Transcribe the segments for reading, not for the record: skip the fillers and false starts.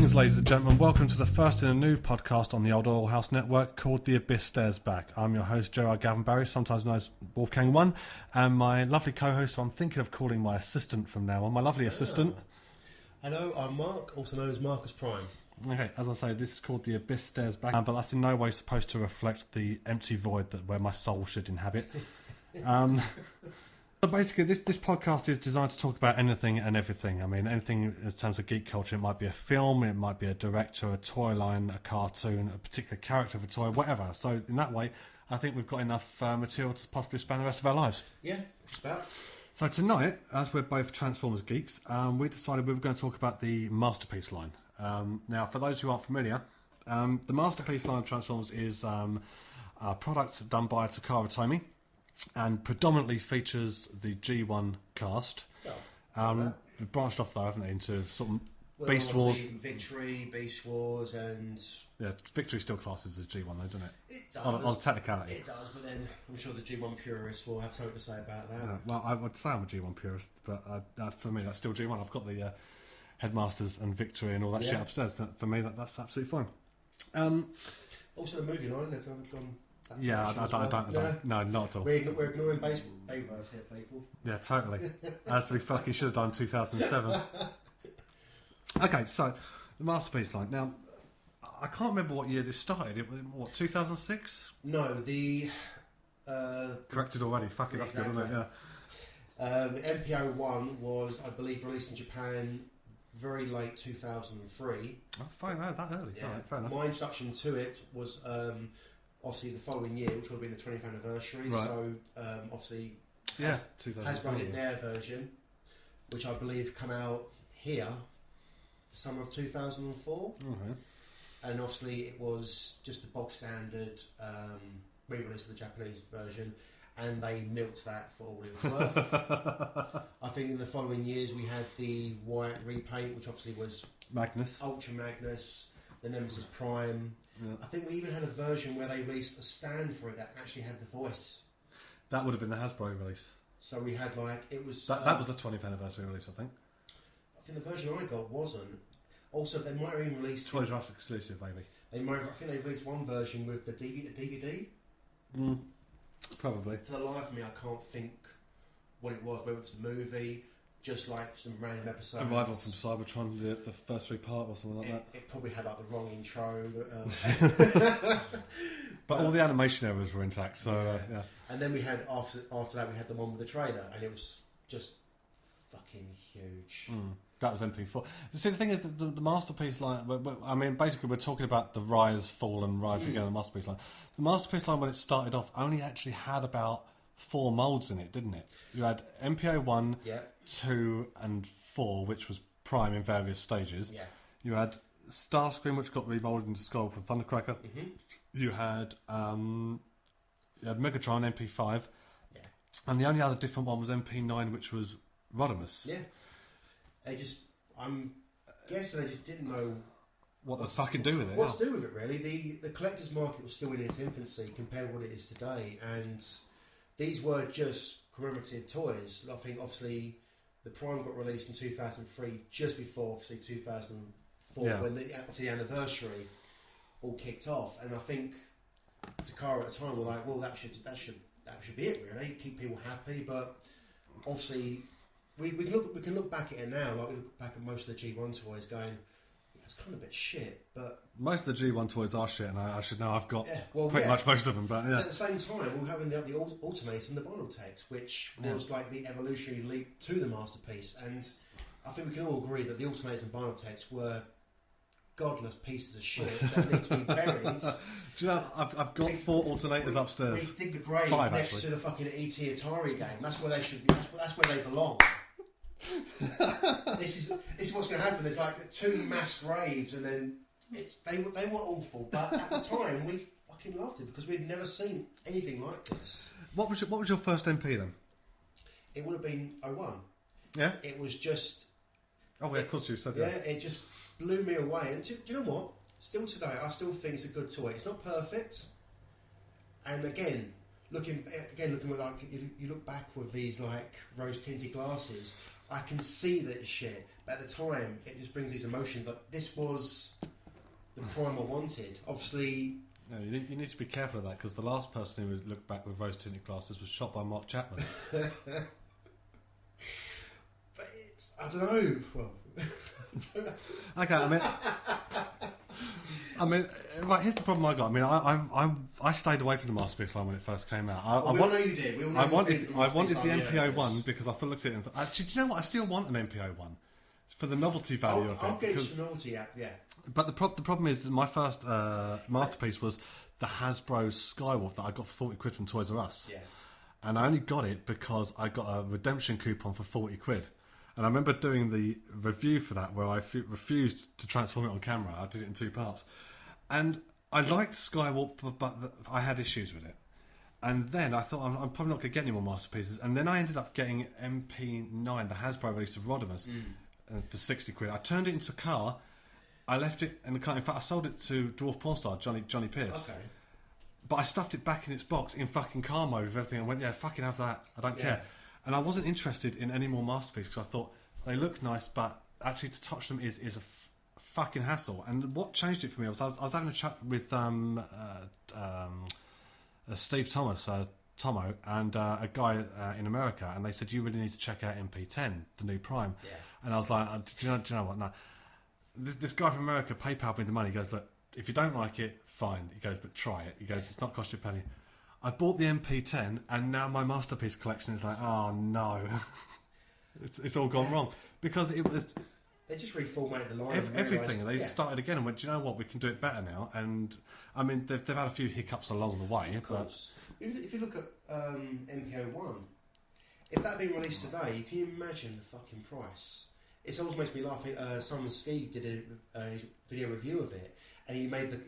Greetings, ladies and gentlemen. Welcome to the first in a new podcast on the Old Oil House Network called The Abyss Stares Back. I'm your host, Gerard Barry, sometimes known as Wolfgang One, and my lovely co-host, who I'm thinking of calling my assistant from now on, my lovely assistant. Hello, I'm Mark, also known as Marcus Prime. Okay, as I say, this is called The Abyss Stares Back, but that's in no way supposed to reflect the empty void where my soul should inhabit. So basically, this podcast is designed to talk about anything and everything. I mean, anything in terms of geek culture. It might be a film, it might be a director, a toy line, a cartoon, a particular character of a toy, whatever. So in that way, I think we've got enough material to possibly span the rest of our lives. Yeah, just about. So tonight, as we're both Transformers geeks, we decided we were going to talk about the Masterpiece line. Now, for those who aren't familiar, the Masterpiece line of Transformers is a product done by Takara Tomy, and predominantly features the G1 cast. They've branched off though, haven't they, into sort of Beast Wars. Victory, Beast Wars, and... Yeah, Victory still classes as G1 though, doesn't it? It does. On technicality. It does, but then I'm sure the G1 purists will have something to say about that. Yeah, well, I would say I'm a G1 purist, but for me that's still G1. I've got the Headmasters and Victory and all that shit upstairs. For me, that's absolutely fine. Also the movie line, they've gone... Yeah, I don't. No, not at all. We're ignoring Bayverse here, people. Yeah, totally. As we fucking should have done in 2007. Okay, so the Masterpiece line. Now, I can't remember what year this started. It was, what, 2006? No, the... Corrected already. Fuck it, that's exactly. good, isn't it? Yeah. The MPO-1 was, I believe, released in Japan very late 2003. Oh, fine, no, that early. Yeah. All right, fair enough. My introduction to it was... obviously the following year, which would have been the 20th anniversary, right. So obviously Hasbro did their version, which I believe come out here the summer of 2004, and obviously it was just a bog standard re-release of the Japanese version, and they milked that for all it was worth. I think in the following years we had the white repaint, which obviously was Magnus, Ultra Magnus, the Nemesis Prime. Yeah. I think we even had a version where they released a stand for it that actually had the voice. That would have been the Hasbro release. So we had it was... That was the 20th anniversary release, I think. I think the version I got wasn't. Also, they might have even released... Toys R Us exclusive, maybe. I think they've released one version with the DVD. Probably. For the life of me, I can't think what it was, whether it was the movie, just like some random episodes. Arrival from Cybertron, the first 3 part or something like that. It probably had the wrong intro. But all the animation errors were intact, so yeah. And then we had, after that, we had the one with the trailer, and it was just fucking huge. That was MP4. See, the thing is that the Masterpiece line, I mean, basically we're talking about the rise, fall and rise again of the Masterpiece line. The Masterpiece line, when it started off, only actually had about 4 moulds in it, didn't it? You had MPO 1, 2 and 4, which was Prime in various stages. Yeah. You had Starscream, which got remoulded into Skull for Thundercracker. You had Megatron MP5. Yeah. And the only other different one was MP9, which was Rodimus. Yeah. I'm guessing they just didn't know what to fucking do with it. What to do with it, really. The collector's market was still in its infancy compared to what it is today, and these were just commemorative toys. I think, obviously, the Prime got released in 2003, just before, obviously, 2004, when the anniversary all kicked off. And I think Takara at the time were like, well, that should be it, really. Keep people happy, but obviously... We can look back at it now, like we look back at most of the G1 toys going, yeah, it's kind of a bit shit, but... Most of the G1 toys are shit, and I should know I've got pretty much most of them, but yeah. At the same time, we're having the Ultimates and the Bonaltex, which was like the evolutionary leap to the Masterpiece, and I think we can all agree that the Ultimates and Bonaltex were godless pieces of shit that need to be buried. Do you know, I've got 4 alternators upstairs. We dig the grave 5, next actually. to the fucking ET Atari game. That's where they should be. That's where they belong. This is what's going to happen. There's like 2 mass graves, and then they were awful. But at the time, we fucking loved it because we'd never seen anything like this. What was your first MP then? It would have been 01. Yeah. It was just. Oh yeah, of course you said that. Yeah, it just blew me away. And do you know what? Still today, I still think it's a good toy. It's not perfect, and looking with like you look back with these like rose tinted glasses. I can see that it's shit, but at the time, it just brings these emotions. Like, this was the Prime I wanted. Obviously... No, you need to be careful of that, because the last person who looked back with rose-tinted glasses was shot by Mark Chapman. But it's... I don't know. Well... Okay, I mean, right, here's the problem I got. I mean, I stayed away from the Masterpiece line when it first came out. We all know you did. I wanted the MPO one because I thought, looked at it and thought, actually, do you know what? I still want an MPO one for the novelty value of it. I'll get you the novelty app, yeah. But the problem is, my first Masterpiece was the Hasbro Skywolf that I got for £40 from Toys R Us. Yeah. And I only got it because I got a redemption coupon for £40. And I remember doing the review for that where I refused to transform it on camera. I did it in 2 parts. And I liked Skywalk, but I had issues with it. And then I thought, I'm probably not going to get any more Masterpieces. And then I ended up getting MP9, the Hasbro release of Rodimus, for £60. I turned it into a car. I left it in the car. In fact, I sold it to Dwarf Porn Star, Johnny Pierce. Okay. But I stuffed it back in its box in fucking car mode with everything. I went, yeah, fucking have that. I don't care. And I wasn't interested in any more Masterpieces because I thought they look nice, but actually to touch them is a fucking hassle. And what changed it for me was I was having a chat with Steve Thomas, Tomo, and a guy in America, and they said, you really need to check out MP10, the new Prime. Yeah. And I was like, do you know what? No. This guy from America PayPal'd me the money. He goes, look, if you don't like it, fine. He goes, but try it. He goes, it's not cost you a penny. I bought the MP10, and now my Masterpiece collection is like, oh no, it's all gone wrong because it was. They just reformatted the line. Everything. They started again and went, do you know what? We can do it better now. And I mean, they've had a few hiccups along the way. Of course. But if you look at MPO1, if that had been released today, can you imagine the fucking price? It always makes me laugh. Simon Steed did a video review of it, and he made the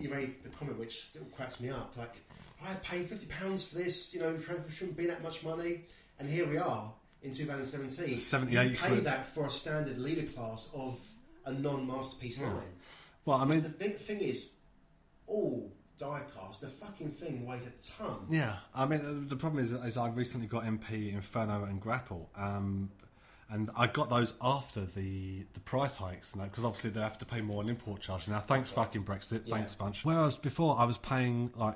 comment which still cracks me up. Like, I paid £50 for this. You know, shouldn't be that much money, and here we are in 2017. 78 you pay that for a standard leader class of a non-Masterpiece line. Well, I mean, the thing is, all die-cast, the fucking thing weighs a ton. Yeah, I mean, the problem is I recently got MP, Inferno, and Grapple. And I got those after the price hikes, because obviously they have to pay more on import charge. Now, thanks fucking Brexit, thanks bunch. Whereas before I was paying I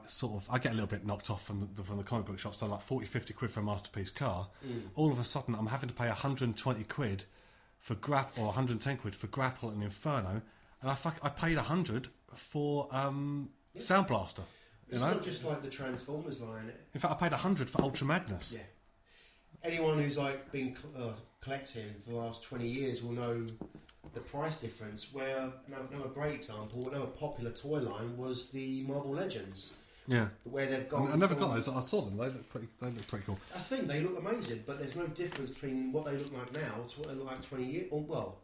get a little bit knocked off from the comic book shop, so like 40, 50 quid for a Masterpiece car. All of a sudden I'm having to pay 120 quid for Grapple, or 110 quid for Grapple and Inferno, and I paid 100 for Sound Blaster. It's not just like the Transformers line. In fact, I paid 100 for Ultra Magnus. Yeah. Anyone who's been collecting for the last 20 years will know the price difference. Where another great example, another popular toy line was the Marvel Legends. Yeah, where they've gone. I never got those. I saw them. They look pretty cool. That's the thing. They look amazing, but there's no difference between what they look like now to what they look like 20 years. Well,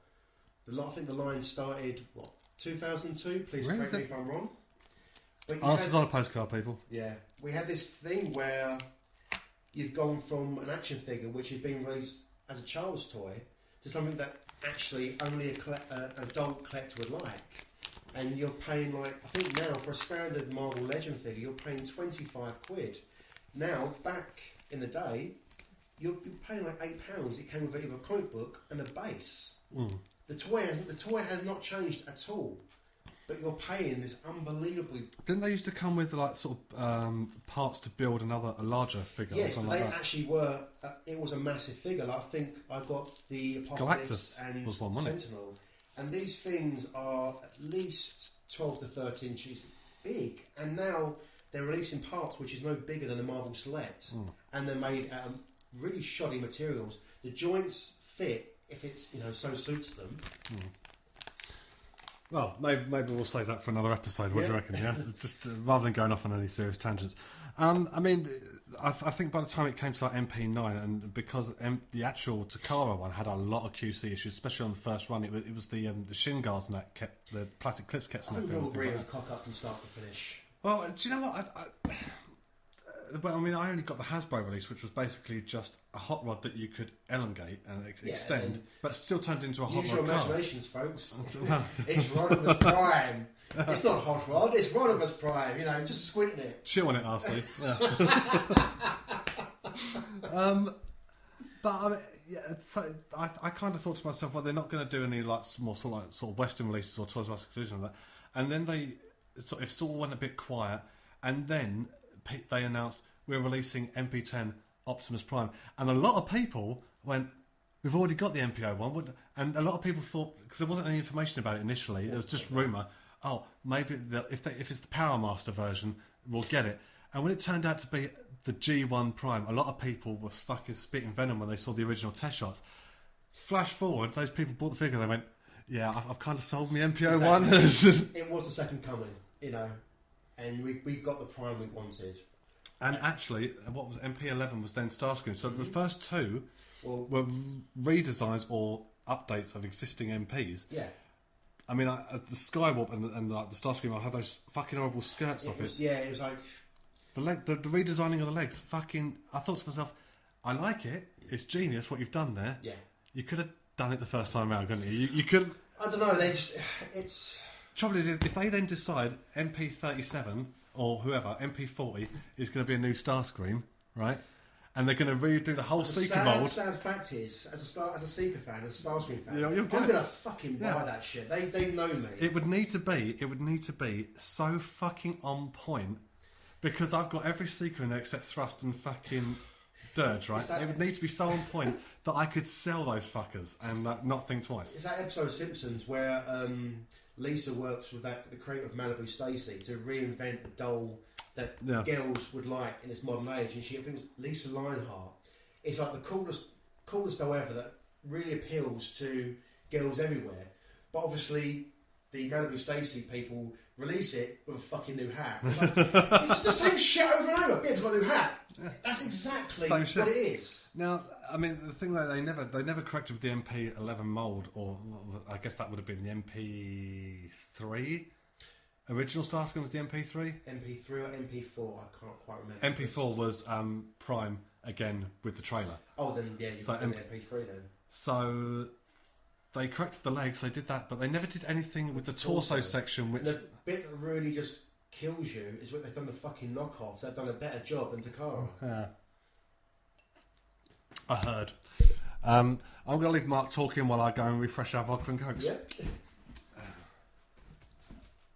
I think the line started 2002. Please correct me if I'm wrong. Answers on a postcard, people. Yeah, we had this thing where you've gone from an action figure which has been released as a child's toy to something that actually only an adult collector would like. And you're paying I think now for a standard Marvel Legend figure, you're paying 25 quid. Now, back in the day, you're paying like £8. It came with either a comic book and a base. The toy has not changed at all. But you're paying this unbelievably. Didn't they used to come with parts to build a larger figure? Yes, or something but they like that? actually were. It was a massive figure. I think I got the Apocalypse Galactus and was one, wasn't it? Sentinel, and these things are at least 12 to 13 inches big. And now they're releasing parts which is no bigger than a Marvel Select, and they're made out of really shoddy materials. The joints fit if it's so suits them. Well, maybe we'll save that for another episode. What do you reckon? Yeah, just rather than going off on any serious tangents. I mean, I think by the time it came to MP9, and because the actual Takara one had a lot of QC issues, especially on the first run, it was the shin guards and that kept the plastic clips kept snapping. I think we'll agree on the cock up from start to finish. Well, do you know what? But I mean, I only got the Hasbro release, which was basically just a hot rod that you could elongate and extend, but still turned into a hot rod. Use your imaginations, folks. It's Rodimus Prime. It's not hot rod. It's Rodimus Prime. Just squinting it. Chill on it, RC. Yeah. But I mean, Yeah, so I kind of thought to myself, well, they're not going to do any like more sort of Western releases or Toys R Us exclusive and that. And then they sort of went a bit quiet, and then they announced we're releasing MP10 Optimus Prime, and a lot of people went, we've already got the MPO one, and a lot of people thought, because there wasn't any information about it initially, it was just rumour. Oh, maybe if it's the Power Master version, we'll get it. And when it turned out to be the G1 Prime, a lot of people were fucking spitting venom when they saw the original test shots. Flash forward, those people bought the figure, they went, yeah, I've kind of sold me MPO one. It was the second coming, you know, and we got the Prime we wanted. And actually, what was MP11 was then Starscream. So the first two were redesigns or updates of existing MPs. Yeah. I mean, the Skywarp and the Starscream, I had those fucking horrible skirts off it. Yeah, it was like... The redesigning of the legs, fucking... I thought to myself, I like it. It's genius what you've done there. Yeah. You could have done it the first time around, couldn't you? You could have... I don't know, they just... It's... Trouble is, if they then decide MP37 or whoever, MP40 is going to be a new Starscream, right? And they're going to redo the whole Seeker mold. The sad fact is, as a Seeker fan, as a Starscream fan, Yeah, I'm going to fucking buy that shit. They know me. It would need to be so fucking on point, because I've got every Seeker in there except Thrust and fucking Dirge, right? It would need to be so on point that I could sell those fuckers and not think twice. It's that episode of Simpsons where Lisa works with the creator of Malibu Stacy to reinvent a doll that girls would like in this modern age, and I think it's Lisa Lionheart. It's like the coolest doll ever that really appeals to girls everywhere. But obviously, the Malibu Stacy people release it with a fucking new hat. It's, like, it's the same shit over and over. Yeah, it's got a new hat. That's exactly what it is. Now, I mean, the thing that they never corrected with the MP11 mould, or I guess that would have been the MP3. Original Starscream was the MP3? MP3 or MP4, I can't quite remember. MP4 was Prime, again, with the trailer. Oh, then, yeah, you've got the MP3 then. So, they corrected the legs, they did that, but they never did anything with the torso section, which... And the bit that really just kills you is what they've done the fucking knockoffs. They've done a better job than Takara. Yeah. I heard. I'm going to leave Mark talking while I go and refresh our vodka and cokes. Yeah.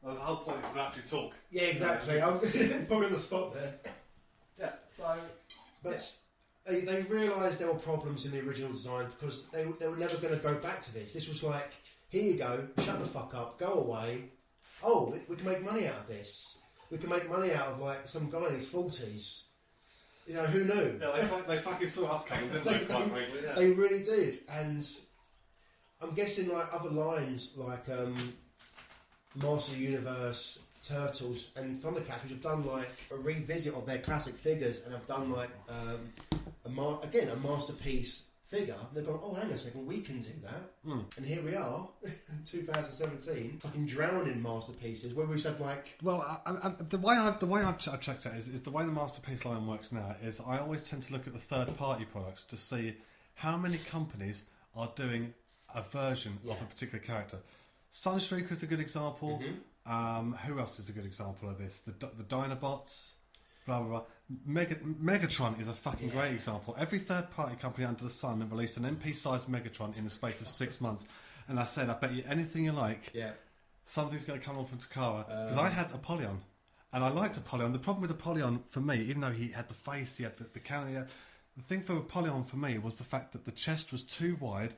Well, the whole point is to actually talk. Yeah, exactly. I'm put on the spot there. Yeah, so... But they realised there were problems in the original design because they were never going to go back to this. This was like, here you go, shut the fuck up, go away. Oh, we can make money out of this. We can make money out of like some guy in his 40s. You know, who knew? Yeah, they fucking saw us coming, didn't they? Quite frankly, yeah. They really did. And I'm guessing like other lines like Master of the Universe, Turtles and Thundercats, which have done like a revisit of their classic figures and have done like a masterpiece figure. They've gone, oh, hang on a second, we can do that. And here we are, 2017, fucking drowning in masterpieces where we just have like... Well, the way I've checked it is the way the masterpiece line works now is I always tend to look at the third-party products to see how many companies are doing a version of a particular character. Sunstreaker is a good example. Who else is a good example of this? The Dinobots, blah blah blah. Megatron is a fucking great example. Every third-party company under the sun have released an MP-sized Megatron in the space of 6 months, and I said, I bet you anything you like, something's going to come on from Takara. Because I had Apollyon, and I liked Apollyon. The problem with Apollyon for me, even though he had the face, he had the cannon, the thing for Apollyon for me was the fact that the chest was too wide,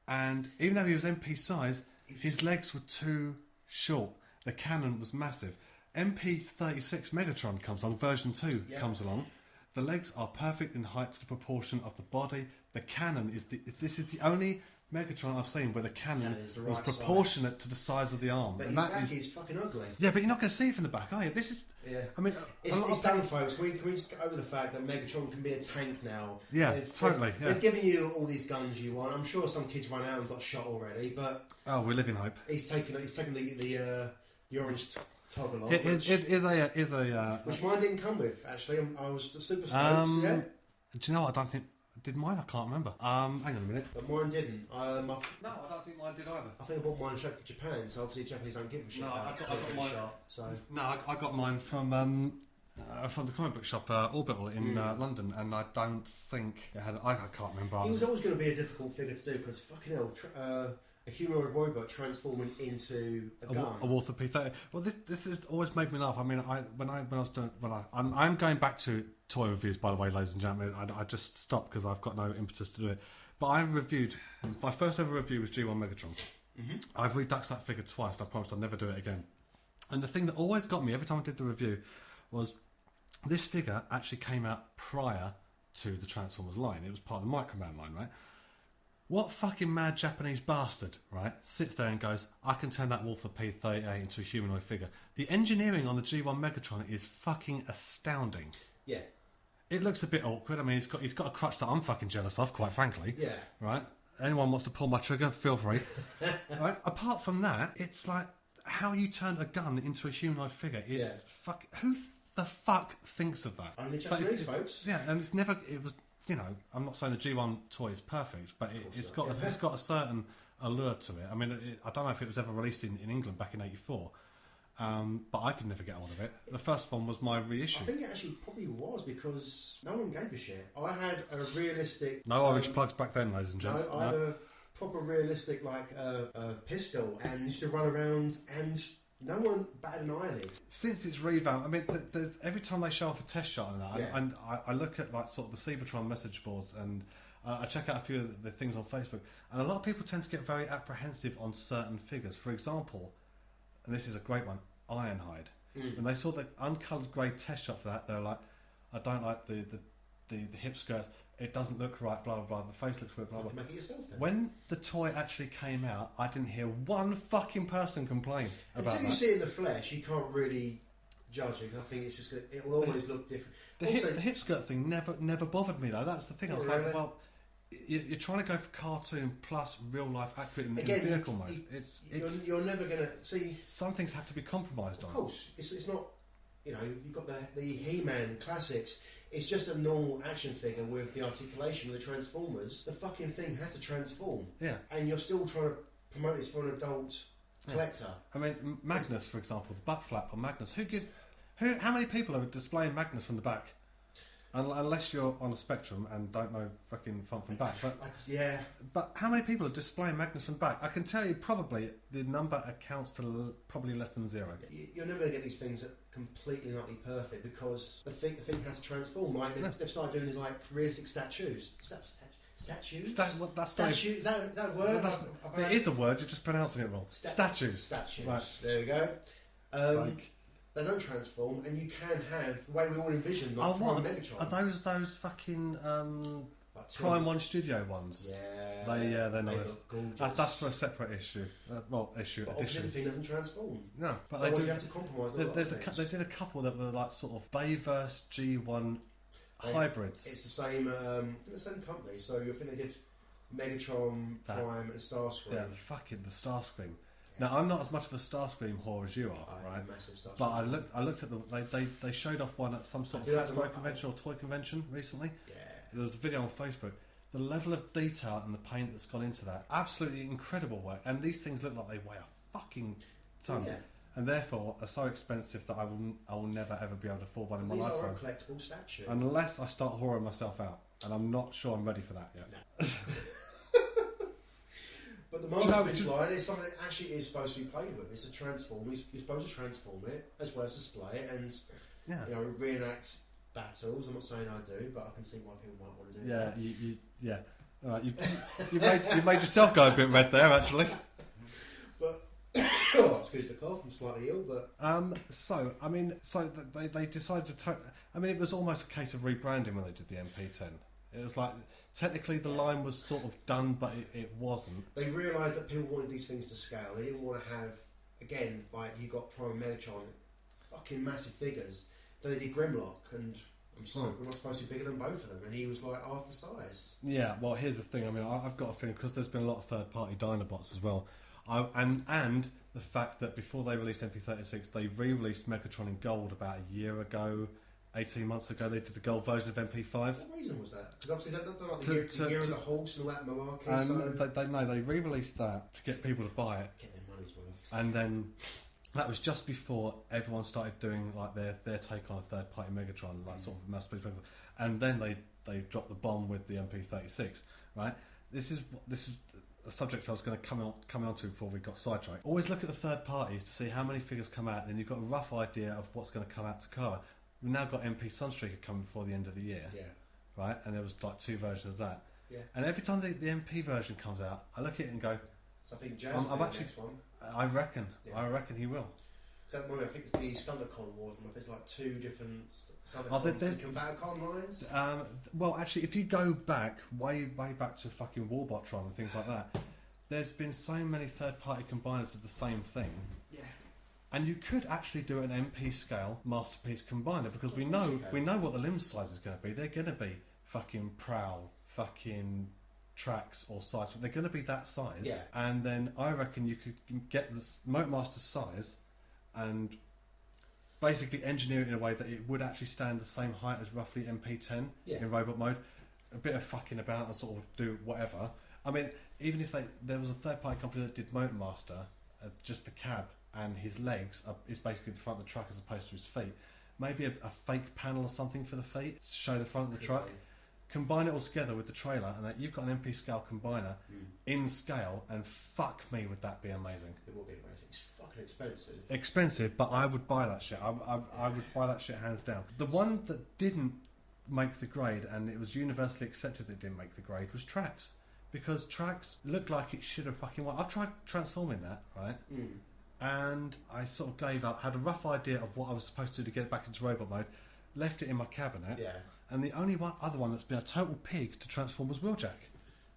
and even though he was MP size, his legs were too short. The cannon was massive. MP36 Megatron comes along, version 2 comes along. The legs are perfect in height to the proportion of the body. The cannon is this is the only Megatron I've seen where the cannon was proportionate to the size of the arm. But his back is fucking ugly. Yeah, but you're not going to see it from the back, are you? This is... I mean... It's done, folks. Can we just get over the fact that Megatron can be a tank now? Yeah, totally. They've given you all these guns you want. I'm sure some kids run out and got shot already, but... Oh, we live in hope. He's taken the orange toggle off. Which mine didn't come with, actually. I was super stoked, Do you know what? I don't think... Did mine? I can't remember. Hang on a minute. But mine didn't. No, I don't think mine did either. I think I bought mine straight from Japan, so obviously Japanese don't give a shit. No, about I got mine. shot, so. No, I got mine from from the comic book shop Orbital in London, and I don't think it had. I can't remember. He was always going to be a difficult figure to do because fucking hell, a humanoid robot transforming into a gun. A Walther P30. Well, this has always made me laugh. I mean, I'm going back to toy reviews, by the way, ladies and gentlemen. I just stopped because I've got no impetus to do it. But I reviewed. My first ever review was G1 Megatron. Mm-hmm. I've reduxed that figure twice, and I promised I'd never do it again. And the thing that always got me every time I did the review was this figure actually came out prior to the Transformers line. It was part of the Microman line, right? What fucking mad Japanese bastard, right, sits there and goes, I can turn that Walther P38 into a humanoid figure. The engineering on the G1 Megatron is fucking astounding. Yeah. It looks a bit awkward. I mean, he's got a crutch that I'm fucking jealous of, quite frankly. Yeah. Right? Anyone wants to pull my trigger, feel free. Right? Apart from that, it's like how you turn a gun into a humanoid figure is who the fuck thinks of that? Only Japanese folks. Yeah, and it was, you know, I'm not saying the G1 toy is perfect, but it's got a certain allure to it. I mean, I don't know if it was ever released in England back in '84. But I could never get hold of it. The first one was my reissue. I think it actually probably was because no one gave a shit. I had a realistic... No orange plugs back then, ladies and gents. No, I had a proper realistic pistol and used to run around and no one batted an eyelid. Since it's revamped, I mean, there's every time they show off a test shot and that, and I look at like sort of the Cybertron message boards and I check out a few of the things on Facebook, and a lot of people tend to get very apprehensive on certain figures. For example, and this is a great one, Ironhide. When they saw the uncoloured grey test shot for that, they were like, I don't like the hip skirts, it doesn't look right, blah, blah, blah, the face looks weird, blah, blah. Make it yourself, then. When the toy actually came out, I didn't hear one fucking person complain about that. Until you see it in the flesh, you can't really judge it. I think it's just it will always look different. The hip skirt thing never bothered me, though. That's the thing. I was like, well... You're trying to go for cartoon plus real life accurate in vehicle mode. You're never going to see. Some things have to be compromised on. Of course, it's not. You know, you've got the He-Man classics. It's just a normal action figure with the articulation with the Transformers. The fucking thing has to transform. Yeah, and you're still trying to promote this for an adult collector. I mean, Magnus, for example, the butt flap on Magnus. How many people are displaying Magnus from the back? Unless you're on a spectrum and don't know fucking front from back. But, yeah. But how many people are displaying Magnus from back? I can tell you probably the number accounts to probably less than zero. You're never going to get these things completely and utterly perfect because the thing has to transform. Like they've started doing is like realistic statues. Statues? Statue. Is that a word? It is a word, you're just pronouncing it wrong. Statues. Right. There we go. They don't transform, and you can have the way we all envision, like Prime Megatron. Are those fucking Prime One Studio ones? Yeah, they're nice. That's for a separate issue. But obviously the thing doesn't transform. No, but so you have to compromise. They did a couple that were like sort of Bayverse G1 hybrids. It's the same. The same company. So you think they did Megatron, Prime, and Starscream. Yeah, the Starscream. Now I'm not as much of a Starscream whore as you are, right? But I looked at they showed off one at some sort of Hasbro convention or toy convention recently. Yeah. There was a video on Facebook. The level of detail and the paint that's gone into that, absolutely incredible work. And these things look like they weigh a fucking ton, and therefore are so expensive that I will never ever be able to afford one in my lifetime. These are a collectible statue. Unless I start whoring myself out, and I'm not sure I'm ready for that yet. No. But the Masterpiece line is something that actually is supposed to be played with. It's a transform. You're supposed to transform it as well as display it and reenact battles. I'm not saying I do, but I can see why people might want to do that. All right, you made yourself go a bit red there, actually. But excuse the cough. I'm slightly ill, but so they decided to. It was almost a case of rebranding when they did the MP10. It was like. Technically, the line was sort of done, but it wasn't. They realised that people wanted these things to scale. They didn't want to have, again, like you got Prime Megatron, fucking massive figures. Then they did Grimlock, and I'm sorry, we're not supposed to be bigger than both of them. And he was like half the size. Yeah, well, here's the thing. I mean, I've got a feeling because there's been a lot of third-party Dinobots as well, and the fact that before they released MP36, they re-released Megatron in gold about a year ago. 18 months ago, they did the gold version of MP5. What reason was that? Because obviously they've done like the year of the horse and all that malarkey. They re-released that to get people to buy it. Get their money's worth. And then That was just before everyone started doing like their take on a third party Megatron, like sort of Mastication Megatron, and then they dropped the bomb with the MP36. Right. This is a subject I was going to come on to before we got sidetracked. Always look at the third parties to see how many figures come out, and then you've got a rough idea of what's going to come out to Takara. We've now got MP Sunstreaker coming before the end of the year. Yeah. Right, and there was like 2 versions of that. Yeah. And every time the MP version comes out, I look at it and go, so I think Jazz will be the next one. I reckon he will. So at the moment, I think it's the Thundercon Wars. There's like 2 different Thundercons and Combaticon lines. Well, actually, if you go back way back to fucking Warbotron and things like that, there's been so many third-party combiners of the same thing. Yeah. And you could actually do an MP scale masterpiece combiner because we know what the limb size is going to be. They're going to be fucking Prowl, fucking Tracks or size. They're going to be that size. Yeah. And then I reckon you could get the Motormaster's size and basically engineer it in a way that it would actually stand the same height as roughly MP10 in robot mode. A bit of fucking about and sort of do whatever. I mean, even if there was a third party company that did Motormaster, just the cab and his legs is basically the front of the truck as opposed to his feet. Maybe a fake panel or something for the feet to show the front of the truck. Combine it all together with the trailer, and that you've got an MP scale combiner in scale, and fuck me, would that be amazing? It will be amazing. It's fucking expensive. Expensive, but I would buy that shit. I would buy that shit hands down. The one that didn't make the grade, and it was universally accepted that it didn't make the grade, was Tracks. Because Tracks looked like it should have fucking won. I've tried transforming that, right? And I sort of gave up, had a rough idea of what I was supposed to do to get it back into robot mode, left it in my cabinet. Yeah. And the only other one that's been a total pig to transform was Wheeljack.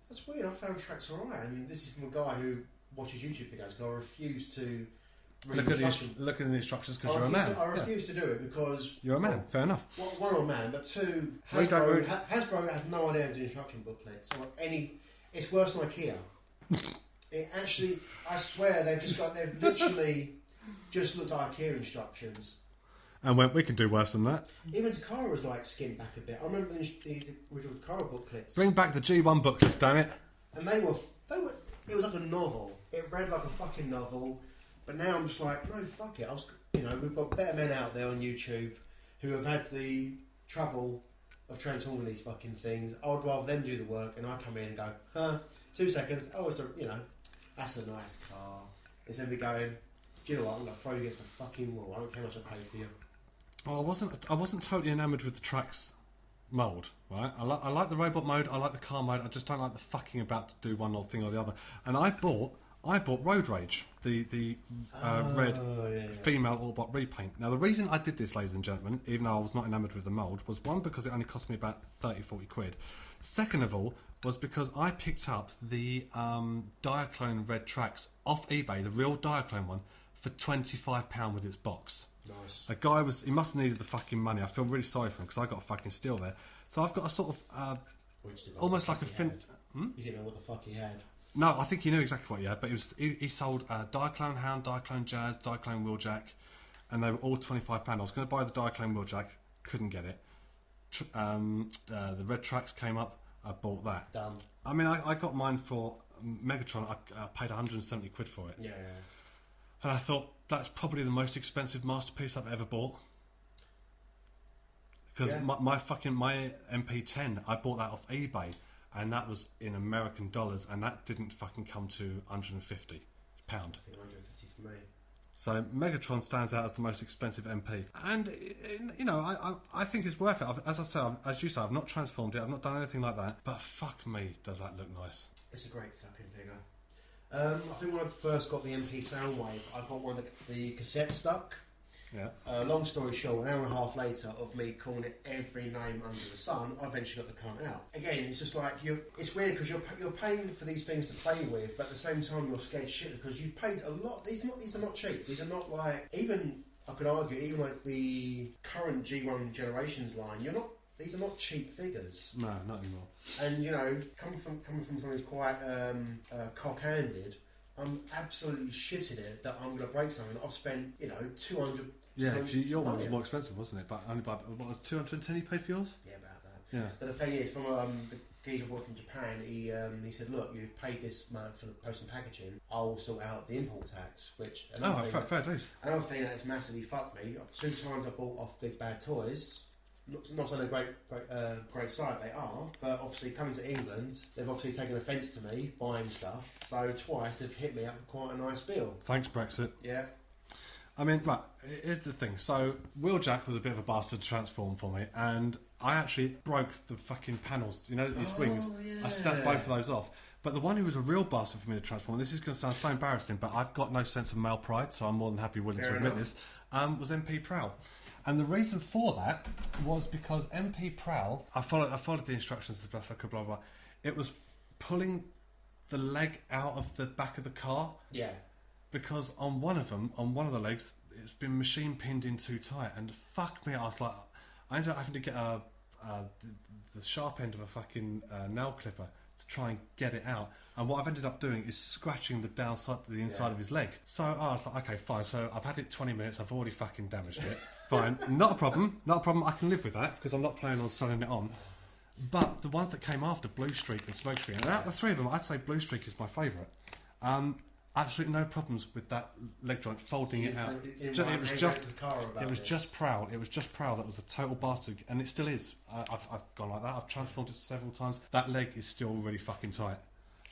That's weird. I found Tracks alright. I mean, this is from a guy who watches YouTube videos because I refuse to read instructions. Look at the instructions because you're a man. I refuse to do it because... You're a man, fair enough. One, I'm a man, but 2, Hasbro has no idea how to do instruction booklets. So it's worse than IKEA. It actually, I swear, they've literally just looked at IKEA instructions. And went, we can do worse than that. Even Takara was like skimmed back a bit. I remember the original Takara booklets. Bring back the G1 booklets, damn it. And they were. It was like a novel. It read like a fucking novel. But now I'm just like, no, fuck it. We've got better men out there on YouTube who have had the trouble of transforming these fucking things. I'd rather them do the work, and I come in and go, 2 seconds. Oh, that's a nice car. Instead of me going, do you know what? I'm gonna throw you against the fucking wall. I don't care how much I pay for you. Well, I wasn't totally enamoured with the Tracks mould, right? I like the robot mode, I like the car mode, I just don't like the fucking about to do one thing or the other. And I bought Road Rage, the red female Autobot repaint. Now the reason I did this, ladies and gentlemen, even though I was not enamoured with the mould, was one, because it only cost me about 30-40 quid. Second of all, was because I picked up the Diaclone red Tracks off eBay, the real Diaclone one, for £25 with its box. Nice. A guy he must have needed the fucking money. I feel really sorry for him because I got a fucking steal there. So I've got a sort of almost like a fin. You didn't know what the fuck he had. No, I think he knew exactly what he had, but he sold Diaclone Hound, Diaclone Jazz, Diaclone Wheeljack, and they were all £25. I was going to buy the Diaclone Wheeljack, couldn't get it. The red Tracks came up, I bought that. Done. I mean, I got mine for Megatron. I paid 170 quid for it. Yeah. And I thought, that's probably the most expensive masterpiece I've ever bought. Because my MP10, I bought that off eBay, and that was in American dollars, and that didn't fucking come to £150. I think 150 for me. So Megatron stands out as the most expensive MP, and you know, I think it's worth it. As I said, as you say, I've not transformed it, I've not done anything like that, but fuck me, does that look nice? It's a great fucking figure. I think when I first got the MP Soundwave, I got one that the cassette stuck. Yeah. Long story short, an hour and a half later of me calling it every name under the sun, I eventually got the cunt out. Again, it's just like it's weird because you're paying for these things to play with, but at the same time you're scared shit because you've paid a lot. These are not cheap. These are not like, even I could argue, even like the current G1 Generations line. These are not cheap figures. No, not anymore. And you know, coming from someone who's quite cock-handed, I'm absolutely shitting it that I'm going to break something that I've spent, you know, 200. Yeah, your one was more expensive, wasn't it? But only by what was 210 you paid for yours? Yeah, about that. Yeah. But the thing is, from geezer boy from Japan, he said, look, you've paid this amount for the post and packaging, I'll sort out the import tax, which... fair dues. Another thing that has massively fucked me, 2 times I bought off Big Bad Toys, not on a great site they are, but obviously coming to England, they've obviously taken offence to me buying stuff, so twice they've hit me up for quite a nice bill. Thanks, Brexit. Yeah. I mean, right, here's the thing. So, Wheeljack was a bit of a bastard to transform for me, and I actually broke the fucking panels. You know, these wings. Yeah. I snapped both of those off. But the one who was a real bastard for me to transform, and this is going to sound so embarrassing, but I've got no sense of male pride, so I'm more than willing to admit this, was MP Prowl. And the reason for that was because MP Prowl, I followed the instructions as best I could, blah, blah, blah. It was pulling the leg out of the back of the car. Yeah. Because on one of the legs, it's been machine pinned in too tight, and fuck me, I was like, I ended up having to get the sharp end of a fucking nail clipper to try and get it out. And what I've ended up doing is scratching the inside of his leg. So I was like, okay, fine. So I've had it 20 minutes. I've already fucking damaged it. Fine, not a problem. I can live with that because I'm not planning on selling it on. But the ones that came after, Blue Streak and Smoke Streak, and out of the 3 of them, I'd say Blue Streak is my favourite. Absolutely no problems with that leg joint folding it out. It was just Prowl. It was just Prowl that was a total bastard, and it still is. I've gone like that. I've transformed it several times. That leg is still really fucking tight.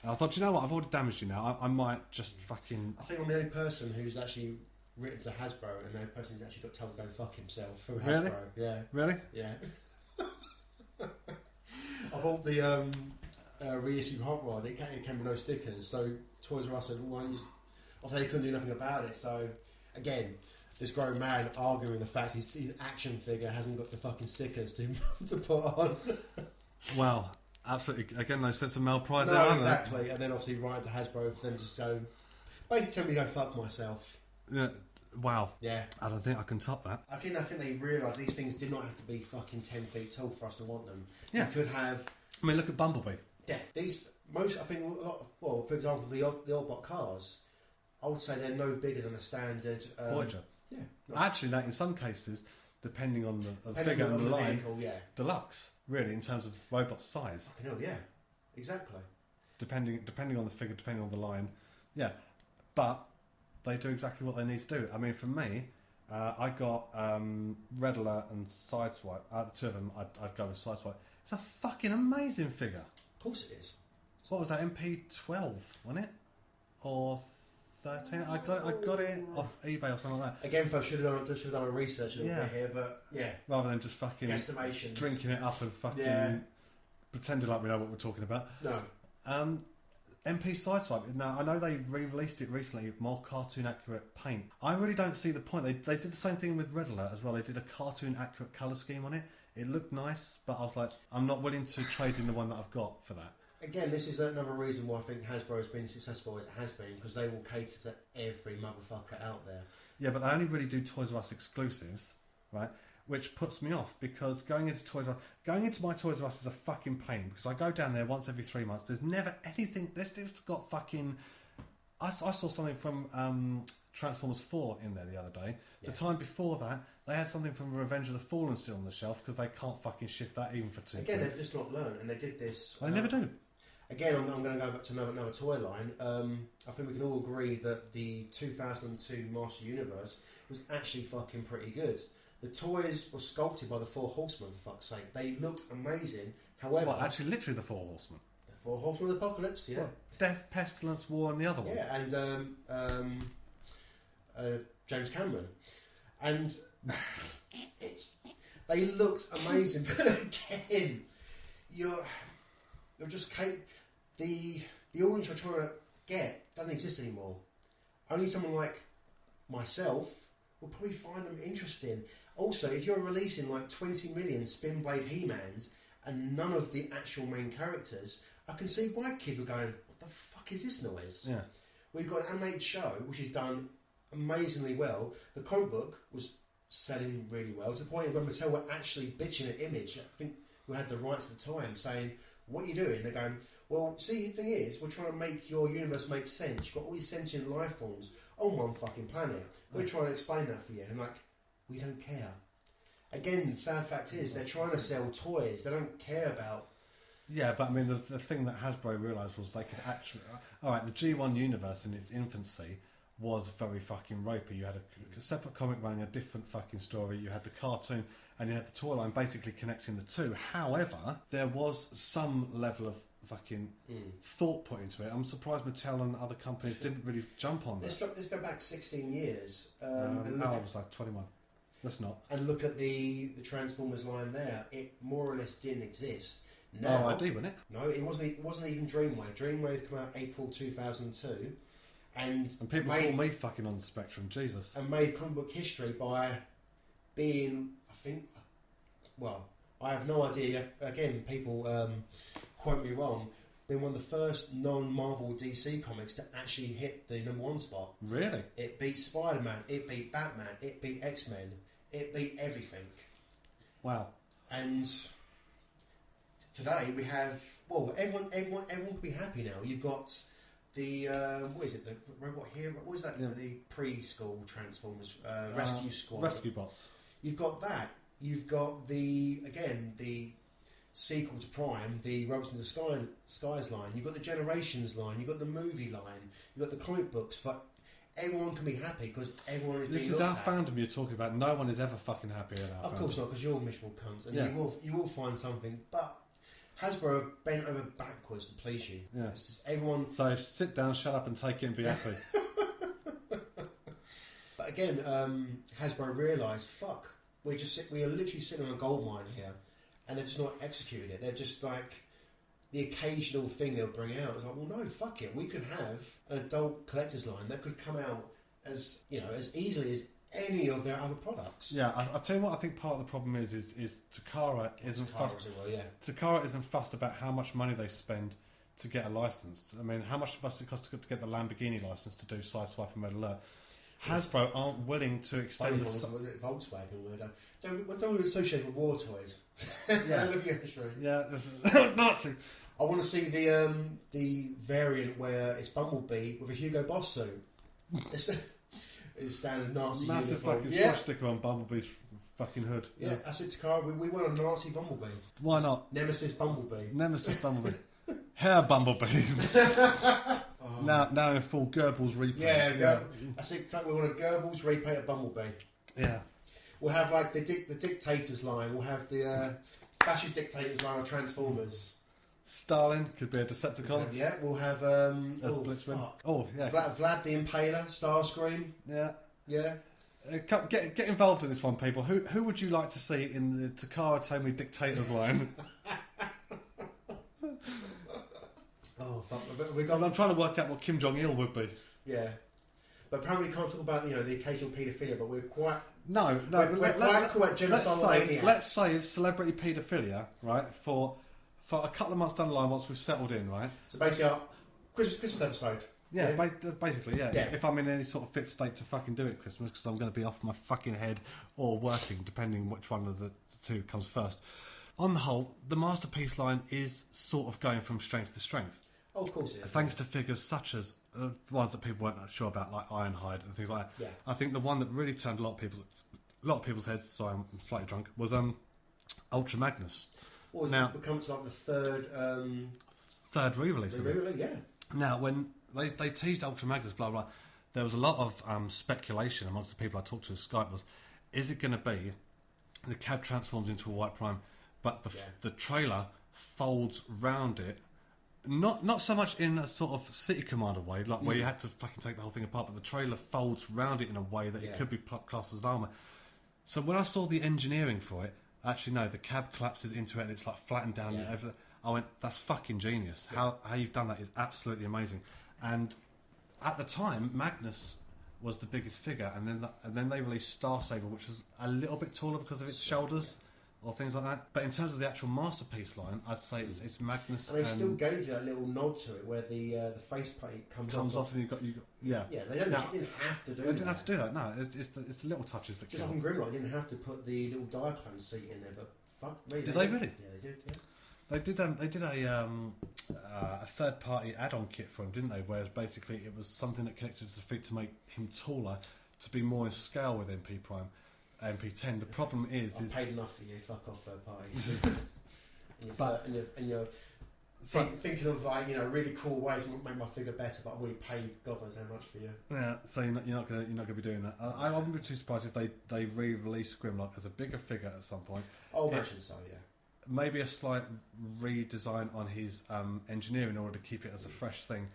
And I thought, you know what? I've already damaged you now. I might just fucking. I think I'm the only person who's actually written to Hasbro, and the only person who's actually got told to go fuck himself through Hasbro. Really? Yeah. Really? Yeah. I bought the reissue Hot Rod. It came with no stickers, so Toys R Us said, well, obviously they couldn't do nothing about it. So again, this grown man arguing the fact his action figure hasn't got the fucking stickers to put on. Wow, absolutely. Again, no sense of male pride. No, exactly. And then obviously writing to Hasbro for them to go, basically tell me to go fuck myself. Yeah. Wow. Yeah. I don't think I can top that. Again, I think they realised these things did not have to be fucking 10 feet tall for us to want them. Yeah. You could have. I mean, look at Bumblebee. Yeah. I think a lot of, well, for example, the Oddbot cars, I would say they're no bigger than a standard Voyager. Yeah. Actually, no, in some cases, depending on the figure and the line, vehicle, yeah. deluxe, really, in terms of robot size. Yeah, exactly. Depending on the figure, depending on the line, yeah. But they do exactly what they need to do. I mean, for me, I got Red Alert and Sideswipe. The 2 of them, I'd go with Sideswipe. It's a fucking amazing figure. Of course it is. What was that? MP12, wasn't it? Or 13? I got it off eBay or something like that. Again, folks, should have done a research a little bit here, but yeah. Rather than just fucking guesstimations, drinking it up and fucking pretending like we know what we're talking about. No. MP Sideswipe. Now I know they re-released it recently with more cartoon accurate paint. I really don't see the point. They did the same thing with Red Alert as well. They did a cartoon accurate colour scheme on it. It looked nice, but I was like, I'm not willing to trade in the one that I've got for that. Again, this is another reason why I think Hasbro has been successful as it has been, because they will cater to every motherfucker out there. Yeah, but they only really do Toys R Us exclusives, right? Which puts me off, because going into my Toys R Us is a fucking pain, because I go down there once every 3 months. There's never anything. They've still got fucking. I saw something from Transformers 4 in there the other day. Yeah. The time before that, they had something from Revenge of the Fallen still on the shelf, because they can't fucking shift that even for 2 Again, quid. they've just not learned, and they did this. They never do. Again, I'm going to go back to another toy line. I think we can all agree that the 2002 Master Universe was actually fucking pretty good. The toys were sculpted by the 4 Horsemen, for fuck's sake. They looked amazing. However... Well, actually, literally the 4 Horsemen. The 4 Horsemen of the Apocalypse, yeah. Well, Death, Pestilence, War, and the other one. Yeah, and James Cameron. And they looked amazing. But again, you're just... The audience you're trying to get doesn't exist anymore. Only someone like myself will probably find them interesting. Also, if you're releasing like 20 million Spin Blade He-Mans and none of the actual main characters, I can see why kids were going, what the fuck is this noise? Yeah. We've got an animated show which is done amazingly well. The comic book was selling really well, to the point when Mattel were actually bitching at Image, I think who had the rights at the time, saying, what are you doing? They're going, well, see, the thing is, we're trying to make your universe make sense. You've got all these sentient life forms on one fucking planet. We're trying to explain that for you. And like, we don't care. Again, the sad fact is, they're trying to sell toys. They don't care about Yeah, but I mean, the thing that Hasbro realised was they could actually... Alright, the G1 universe in its infancy was very fucking ropey. You had a separate comic running a different fucking story. You had the cartoon and you had the toy line basically connecting the two. However, there was some level of fucking thought put into it. I'm surprised Mattel and other companies didn't really jump on that. Let's go back 16 years. I was like 21. Let's not. And look at the Transformers line there. It more or less didn't exist. No, ID, wasn't it? No, it wasn't even Dreamwave. Dreamwave came out April 2002, and people call me fucking on the spectrum. Jesus. And made comic book history by being, I think, well, I have no idea. Again, people quote me wrong. Being one of the first non-Marvel DC comics to actually hit the #1 spot. Really? It beat Spider-Man. It beat Batman. It beat X-Men. It beat everything. Wow. And today we have, well, everyone can be happy now. You've got the what is it? The Robot Hero. What is that? Yeah. The preschool Transformers Rescue Squad. Rescue Bots. You've got that. You've got the sequel to Prime, the Robots in the Skies line. You've got the Generations line. You've got the movie line. You've got the comic books. But everyone can be happy because everyone is. This is our fandom you're talking about. No one is ever fucking happy in our fandom. Of course not, because you're miserable cunts, and yeah. you will find something. But Hasbro have bent over backwards to please you. Yeah. It's just everyone. So sit down, shut up, and take it and be happy. But again, Hasbro realised, fuck, we are literally sitting on a gold mine here, and they've just not executed it. They're just like the occasional thing they'll bring out. It's like, well, no, fuck it. We could have an adult collector's line that could come out as easily as any of their other products. Yeah, I'll tell you what I think part of the problem is Takara isn't fussed. Well, yeah. Takara isn't fussed about how much money they spend to get a license. I mean, how much must it cost to get the Lamborghini license to do Sideswipe and Red Alert? Hasbro aren't willing to extend the... Volkswagen. Don't associate with war toys. Yeah. Look at history. Yeah, Nazi. I want to see the variant where it's Bumblebee with a Hugo Boss suit. It's standard Nazi massive uniform. fucking swastika on Bumblebee's fucking hood. Yeah, I said to Carl, we want a Nazi Bumblebee. Why not? Nemesis Bumblebee. Hair Bumblebee. Now in full Goebbels repaint. Yeah. I said we want a Goebbels repainted Bumblebee. Yeah. We'll have like the dictators line. We'll have the fascist dictators line of Transformers. Stalin could be a Decepticon. Yeah, we'll have Blitzwing. Oh yeah. Vlad the Impaler, Starscream. Yeah. Yeah. Get involved in this one, people. Who would you like to see in the Takara Tomy Dictators line? Oh fuck! I'm trying to work out what Kim Jong Il would be. Yeah, but apparently we can't talk about the occasional paedophilia. But we're quite we're quite cool at genocidal maniacs. Let's say celebrity paedophilia, right? For a couple of months down the line, once we've settled in, right? So basically, our Christmas episode. Yeah, basically, yeah. Yeah. If I'm in any sort of fit state to fucking do it at Christmas, because I'm going to be off my fucking head or working, depending which one of the two comes first. On the whole, the Masterpiece line is sort of going from strength to strength. Oh, of course it is. Thanks to figures such as ones that people weren't sure about, like Ironhide and things like that. Yeah. I think the one that really turned a lot of people's heads. Sorry, I'm slightly drunk. Was Ultra Magnus. Well, now we come to like the third re-release. Yeah. Now, when they teased Ultra Magnus, blah blah, there was a lot of speculation amongst the people I talked to on Skype. Is it going to be the cab transforms into a white prime, but the trailer folds round it? Not so much in a sort of City Commander way, like where you had to fucking take the whole thing apart, but the trailer folds round it in a way that it could be classed as an armour. So when I saw the engineering for it, actually no, the cab collapses into it and it's like flattened down and everything. I went, that's fucking genius. How you've done that is absolutely amazing. And at the time, Magnus was the biggest figure, and then they released Star Saber, which was a little bit taller because of its shoulders. Or things like that. But in terms of the actual Masterpiece line, I'd say it's Magnus. And they still gave you that little nod to it where the faceplate comes off. And you got Yeah, they didn't have to do that. They didn't have to do that. No, it's the little touches that. Just like in Grimlock, they didn't have to put the little Diaclone seat in there, but fuck me. Did they really? Yeah, they did. Yeah. They did a third party add-on kit for him, didn't they? Whereas basically it was something that connected to the feet to make him taller, to be more in scale with MP Prime. MP10. The problem is I've paid enough for you. Fuck off, third parties. and your thinking of like really cool ways to make my figure better, but I've already paid God knows how much for you. Yeah, so you're not gonna be doing that. I wouldn't be too surprised if they re-release Grimlock as a bigger figure at some point. I'll imagine so, yeah. Maybe a slight redesign on his engineering in order to keep it as a fresh thing.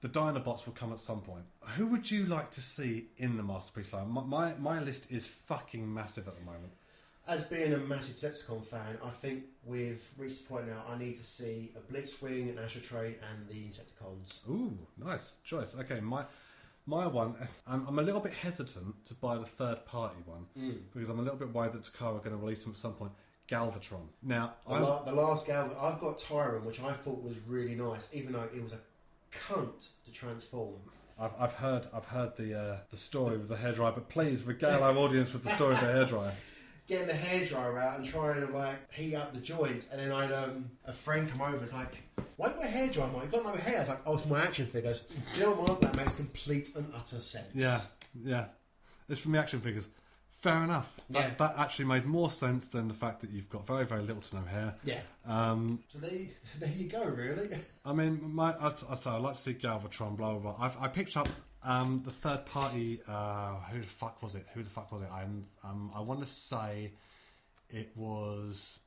The Dinobots will come at some point. Who would you like to see in the Masterpiece line? My list is fucking massive at the moment. As being a massive Decepticon fan, I think we've reached the point now I need to see a Blitzwing, an Astro Train, and the Insecticons. Ooh, nice choice. Okay, my one, I'm a little bit hesitant to buy the third party one because I'm a little bit worried that Takara are going to release them at some point. Galvatron. Now, the last Galvatron, I've got Tyron, which I thought was really nice, even though it was a cunt to transform. I've heard the story with the hairdryer, but please regale our audience with the story of the hairdryer. Getting the hairdryer out and trying to like heat up the joints, and then I had a friend come over. It's like, why do you wear a hairdryer, Mike? You've got no hair. I was like, oh, it's my action figures. Do you know what, Mark? That makes complete and utter sense. Yeah. It's from the action figures. Fair enough. That actually made more sense than the fact that you've got very, very little to no hair. Yeah. So there you go, really. I mean, I'd like to see Galvatron, blah, blah, blah. I picked up the third party... who the fuck was it? I want to say it was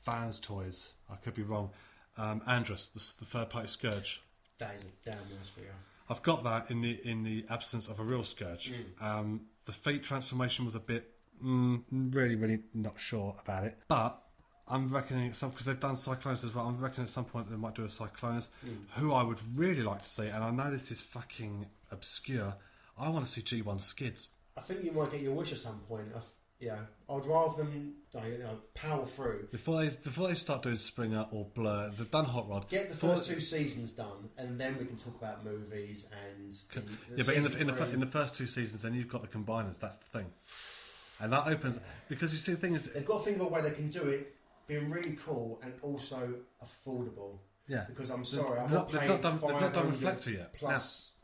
Fans Toys. I could be wrong. Andrus, the third party Scourge. That is a damn nice figure. I've got that in the absence of a real Scourge. The feet transformation was a bit really, really not sure about it, but I'm reckoning at some because they've done Cyclonus as well. I'm reckoning at some point they might do a Cyclonus. Who I would really like to see, and I know this is fucking obscure. I want to see G1 Skids. I think you might get your wish at some point. I'd rather them power through before they start doing Springer or Blur. They've done Hot Rod. Get the first 2 seasons done, and then we can talk about movies and. But in the first 2 seasons, then you've got the combiners. That's the thing, and that opens because you see the thing is they've got to think of a way they can do it, being really cool and also affordable. Yeah, because I'm sorry, they've not done Reflector yet. Plus,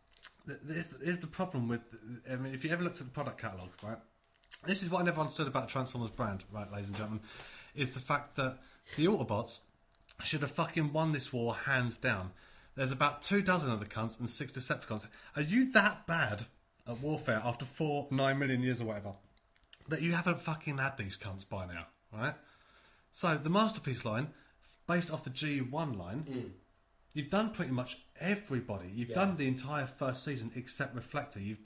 now, here's the problem with. I mean, if you ever looked at the product catalogue, right? This is what I never understood about the Transformers brand, right, ladies and gentlemen, is the fact that the Autobots should have fucking won this war hands down. There's about 24 of the cunts and 6 Decepticons. Are you that bad at warfare after 9 million years or whatever that you haven't fucking had these cunts by now, right? So the Masterpiece line, based off the G1 line, you've done pretty much everybody. You've done the entire first season except Reflector. You're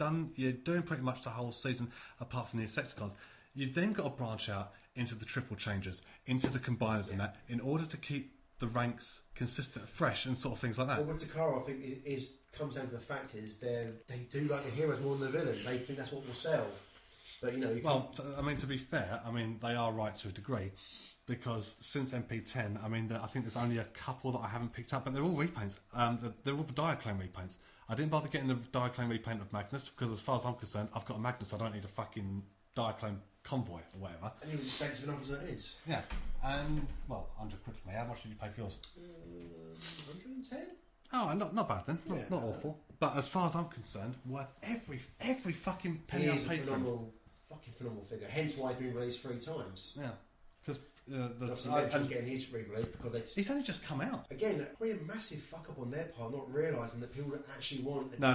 doing pretty much the whole season apart from the Insecticons. You've then got to branch out into the triple changers, into the combiners and that, in order to keep the ranks consistent, fresh, and sort of things like that. Well, with Takara, I think it comes down to the fact is they do like the heroes more than the villains. They think that's what will sell. But to be fair, they are right to a degree. Because since MP10, I think there's only a couple that I haven't picked up, but they're all repaints. They're all the Diaclone repaints. I didn't bother getting the Diaclone repaint of Magnus because, as far as I'm concerned, I've got a Magnus. I don't need a fucking Diaclone convoy or whatever. And it was expensive enough as it is. Yeah, and 100 quid for me. How much did you pay for yours? 110. Oh, not bad then. Not awful. But as far as I'm concerned, worth every fucking penny I paid for him. Fucking phenomenal figure. Hence why he's been released 3 times. Yeah. Because getting his re-release because he's only just come out. Again, probably a massive fuck up on their part, not realising that people actually want. No.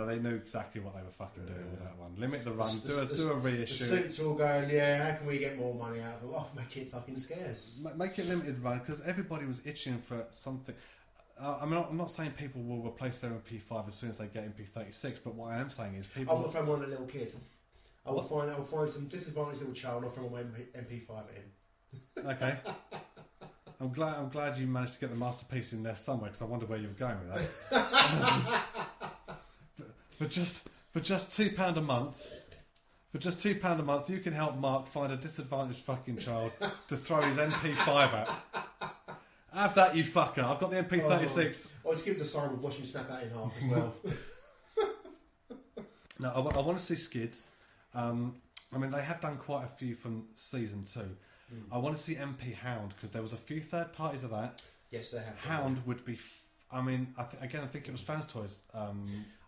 They knew exactly what they were fucking doing with that one. Limit the run. Do a reissue. The suits all going. Yeah, how can we get more money out of it? Oh, make it fucking scarce. Make it limited run because everybody was itching for something. I'm not saying people will replace their MP5 as soon as they get MP36, but what I am saying is people. I will throw one at a little kid. I will find some disadvantaged little child and I'll throw my MP5 at him. Okay. I'm glad you managed to get the Masterpiece in there somewhere because I wonder where you were going with that. for just £2 a month. For just £2 a month, you can help Mark find a disadvantaged fucking child to throw his MP5 at. Have that, you fucker. I've got the MP36. I'll just give it to Simon. Watch me snap that in half as well. No, I want to see Skids. They have done quite a few from season 2. I want to see MP Hound because there was a few third parties of that. Yes, they have. Hound would be. I think it was Fans Toys.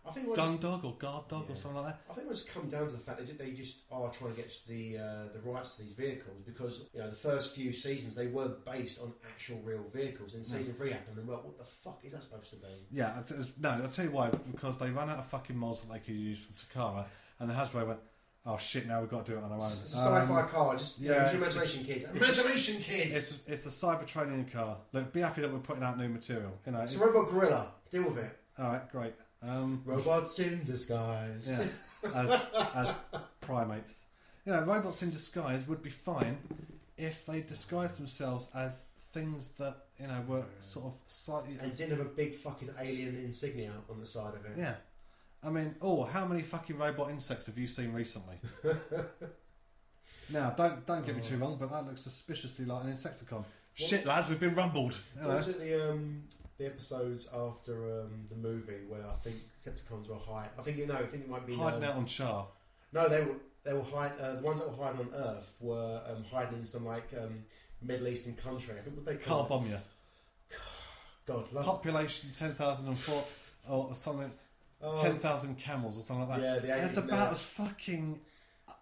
I think Gun Dog or Guard Dog or something like that. I think it's come down to the fact that they just are trying to get the rights to these vehicles because the first few seasons they were based on actual real vehicles. In season 3 happened, and what the fuck is that supposed to be? Yeah, I'll tell you why. Because they ran out of fucking mods that they could use from Takara, and the Hasbro went, "Oh shit! Now we've got to do it on our own." It's a sci-fi car. Just use your imagination, kids. Imagination, kids. It's a Cybertronian car. Look, be happy that we're putting out new material. It's a robot gorilla. Deal with it. All right, great. Robots in disguise. Yeah, as primates. Robots in disguise would be fine if they disguised themselves as things that were sort of slightly and didn't have a big fucking alien insignia on the side of it. Yeah, I mean, how many fucking robot insects have you seen recently? Now, don't get me too wrong, but that looks suspiciously like an Insecticon. Shit, lads, we've been rumbled. What was it the episodes after the movie where I think Decepticons were hiding? I think it might be hiding out on Char. No, they were hiding. The ones that were hiding on Earth were hiding in some Middle Eastern country. I think what they call Carbomia. God, population 10,004 or something. 10,000 camels or something like that. Yeah, it's about as fucking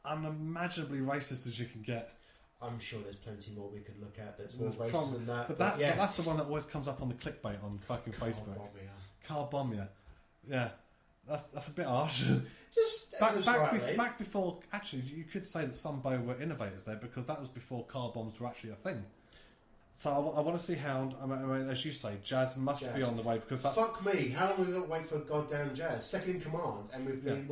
unimaginably racist as you can get. I'm sure there's plenty more we could look at that's more racist than that. But that's the one that always comes up on the clickbait on fucking Facebook. Carbomia. Yeah. That's a bit harsh. Just back before, actually, you could say that Sunbow were innovators there because that was before car bombs were actually a thing. So I want to see Hound. I mean, as you say, Jazz must be on the way because that's... Fuck me! How long have we got to wait for goddamn Jazz? Second in command, and we've been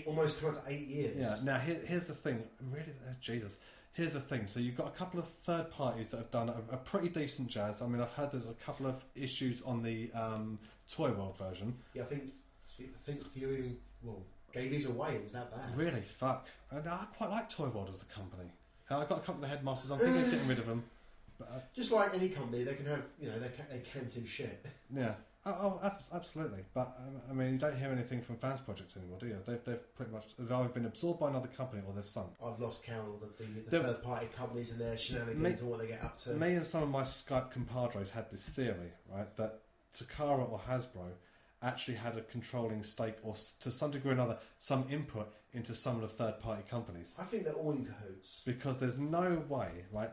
almost come up to 8 years. Yeah. Now here's the thing. Really, Jesus. Here's the thing. So you've got a couple of third parties that have done a pretty decent Jazz. I mean, I've heard there's a couple of issues on the Toy World version. Yeah, I think few even gave these away. It was that bad. Really? Fuck. And I quite like Toy World as a company. I've got a couple of the headmasters. I'm thinking of getting rid of them. But, just like any company, they can have they can do shit. Yeah. Absolutely. But I mean, you don't hear anything from Fans Project anymore, do you? They've pretty much either been absorbed by another company or they've sunk. I've lost count of the third party companies and their shenanigans and what they get up to. Me and some of my Skype compadres had this theory, right, that Takara or Hasbro actually had a controlling stake or to some degree or another some input into some of the third party companies. I think they're all in cahoots. Because there's no way, right,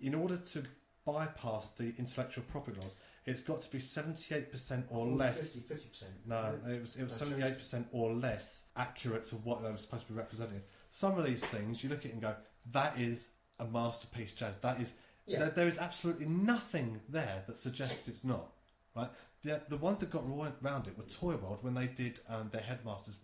in order to bypass the intellectual property laws, it's got to be 78% or less. 50%. No, it was 78% or less accurate to what they were supposed to be representing. Some of these things, you look at it and go, that is a masterpiece, Jazz. That is, there is absolutely nothing there that suggests it's not. Right? The ones that got around it were Toy World when they did their headmasters,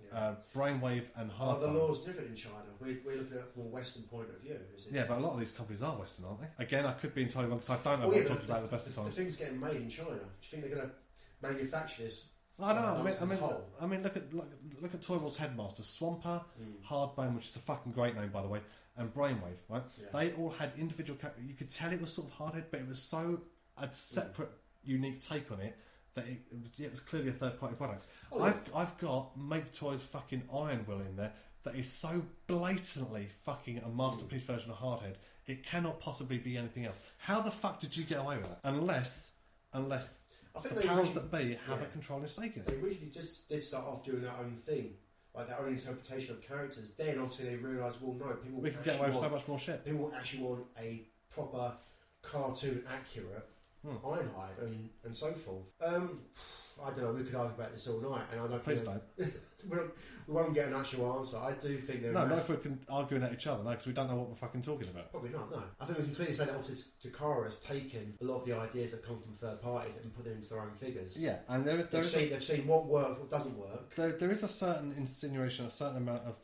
Brainwave and Hardbone. The law's different in China. We're looking at it from a Western point of view. Yeah, but a lot of these companies are Western, aren't they? Again, I could be entirely wrong because I don't know what I'm talking about at the best of times. The thing's getting made in China. Do you think they're going to manufacture this? I don't know. I mean, look at Toy World's headmasters, Swamper, Hardbone, which is a fucking great name by the way, and Brainwave. Right? Yeah. They all had individual. You could tell it was sort of hardhead, but it was so a separate, unique take on it. That it was clearly a third-party product. I've got Make Toys fucking Iron Will in there that is so blatantly fucking a masterpiece version of Hardhead. It cannot possibly be anything else. How the fuck did you get away with that? Unless I think the powers that be have a controlling stake in it. They originally just did start off doing their own thing, like their own interpretation of characters. Then obviously they realised, well, no, we can get away with so much more shit. People actually want a proper cartoon accurate Ironhide and so forth. I don't know. We could argue about this all night, and I don't. Please don't. We won't get an actual answer. I do think there. No, if we can arguing at each other, no, because we don't know what we're fucking talking about. Probably not. No, I think we can clearly say that obviously Takara has taken a lot of the ideas that come from third parties and put them into their own figures. Yeah, and they've seen what works, what doesn't work. There is a certain insinuation, a certain amount of,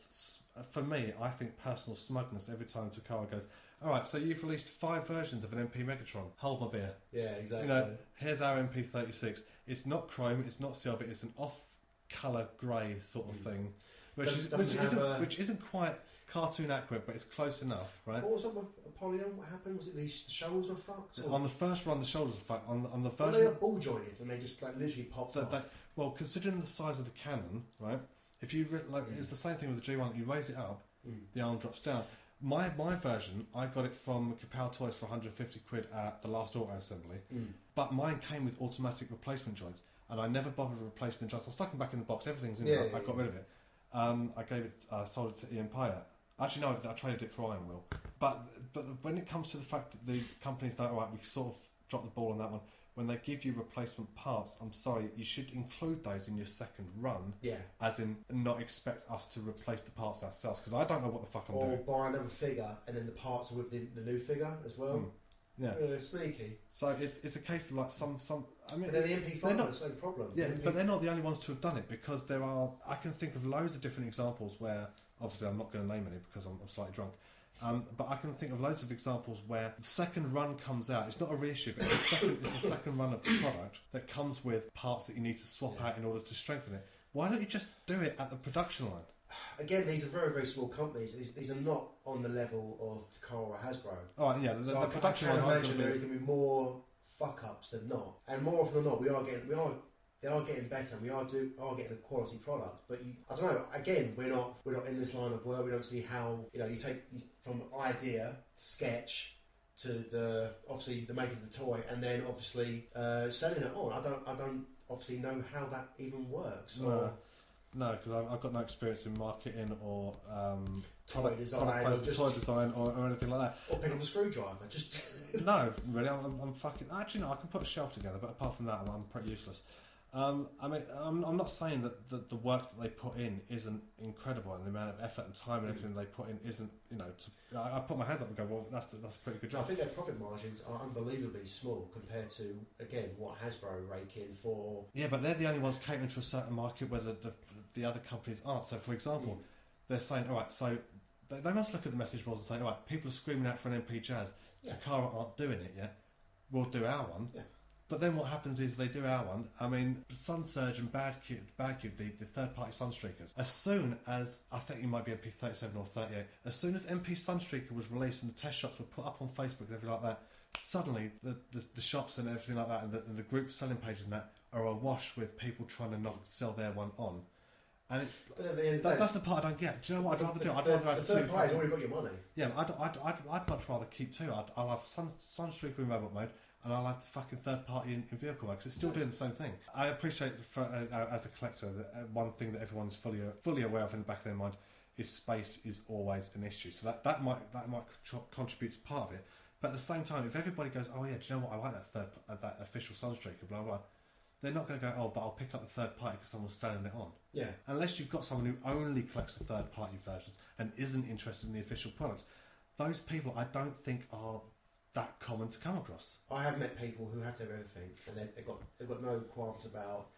for me, I think personal smugness every time Takara goes, alright, so you've released 5 versions of an MP Megatron. Hold my beer. Yeah, exactly. Here's our MP36. It's not chrome, it's not silver, it's an off-colour grey sort of thing. Which isn't quite cartoon accurate, but it's close enough, right? What was up with Apollyon? What happened? Was it the shoulders were fucked? On the first run, the shoulders were fucked. On the first, they got ball jointed and they just literally popped off. Well, considering the size of the cannon, right? If you it's the same thing with the G1. You raise it up, the arm drops down. My version, I got it from Kapow Toys for 150 quid at the last auto assembly, but mine came with automatic replacement joints. and I never bothered replacing the joints. I stuck them back in the box. Everything's in Yeah, there. yeah, I got rid of it. I gave it, sold it to Ian Pyatt. Actually, no, I traded it for Iron Will. But when it comes to the fact that the companies don't, all right, we sort of dropped the ball on that one. When they give you replacement parts, I'm sorry, you should include those in your second run. Yeah. As in, not expect us to replace the parts ourselves, because I don't know what the fuck I'm doing. Or buy another figure, and then the parts are with the new figure as well. Yeah. Sneaky. So it's a case of like some. I mean, but then the MP5 have the same problem. Yeah, but they're not the only ones to have done it, because there are. I can think of loads of different examples where, obviously, I'm not going to name any because I'm slightly drunk. But I can think of loads of examples where the second run comes out. It's not a reissue, but it's a second run of the product that comes with parts that you need to swap out in order to strengthen it. Why don't you just do it at the production line? Again, these are very, very small companies. These are not on the level of Takara or Hasbro. Oh, yeah, the production lines. I can lines imagine there are going to be more fuck ups than not, and more often than not, they are getting better. And we are getting a quality product. But I don't know. Again, we're not in this line of work. We don't see how you take from idea, sketch, to the making of the toy, and then obviously selling it on. I don't obviously know how that even works. No, because I've got no experience in marketing or toy design or anything like that. Or picking up a screwdriver. Just no, really, I'm fucking. Actually, no, I can put a shelf together, but apart from that, I'm pretty useless. I mean, I'm not saying that the work that they put in isn't incredible, and the amount of effort and time and everything they put in isn't. I put my hands up and go, well, that's a pretty good job. I think their profit margins are unbelievably small compared to, again, what Hasbro rake in for. Yeah, but they're the only ones catering to a certain market where the other companies aren't. So, for example, they're saying, all right, so they must look at the message boards and say, all right, people are screaming out for an MP Jazz. Takara aren't doing it yet. We'll do our one. Yeah. But then what happens is they do our one. I mean, Sun Surge and Bad Cube, the third-party Sunstreakers. As soon as, I think it might be MP37 or 38, as soon as MP Sunstreaker was released and the test shots were put up on Facebook and everything like that, suddenly the shops and everything like that and the group selling pages and that are awash with people trying to sell their one on. And that's the part I don't get. Do you know what I'd rather do? I'd rather have the third party's already got your money. Yeah, I'd much rather keep two. I'll have Sunstreaker in robot mode, and I'll have the fucking third party in vehicle mode, because it's still doing the same thing. I appreciate, as a collector, that one thing that everyone's fully aware of in the back of their mind is space is always an issue. So that might contribute to part of it. But at the same time, if everybody goes, oh yeah, do you know what? I like that official Sunstreaker, blah blah. They're not going to go, oh, but I'll pick up the third party because someone's selling it on. Yeah. Unless you've got someone who only collects the third party versions and isn't interested in the official product. Those people, I don't think, are that common to come across. I have met people who have to have everything, and they've got no qualms about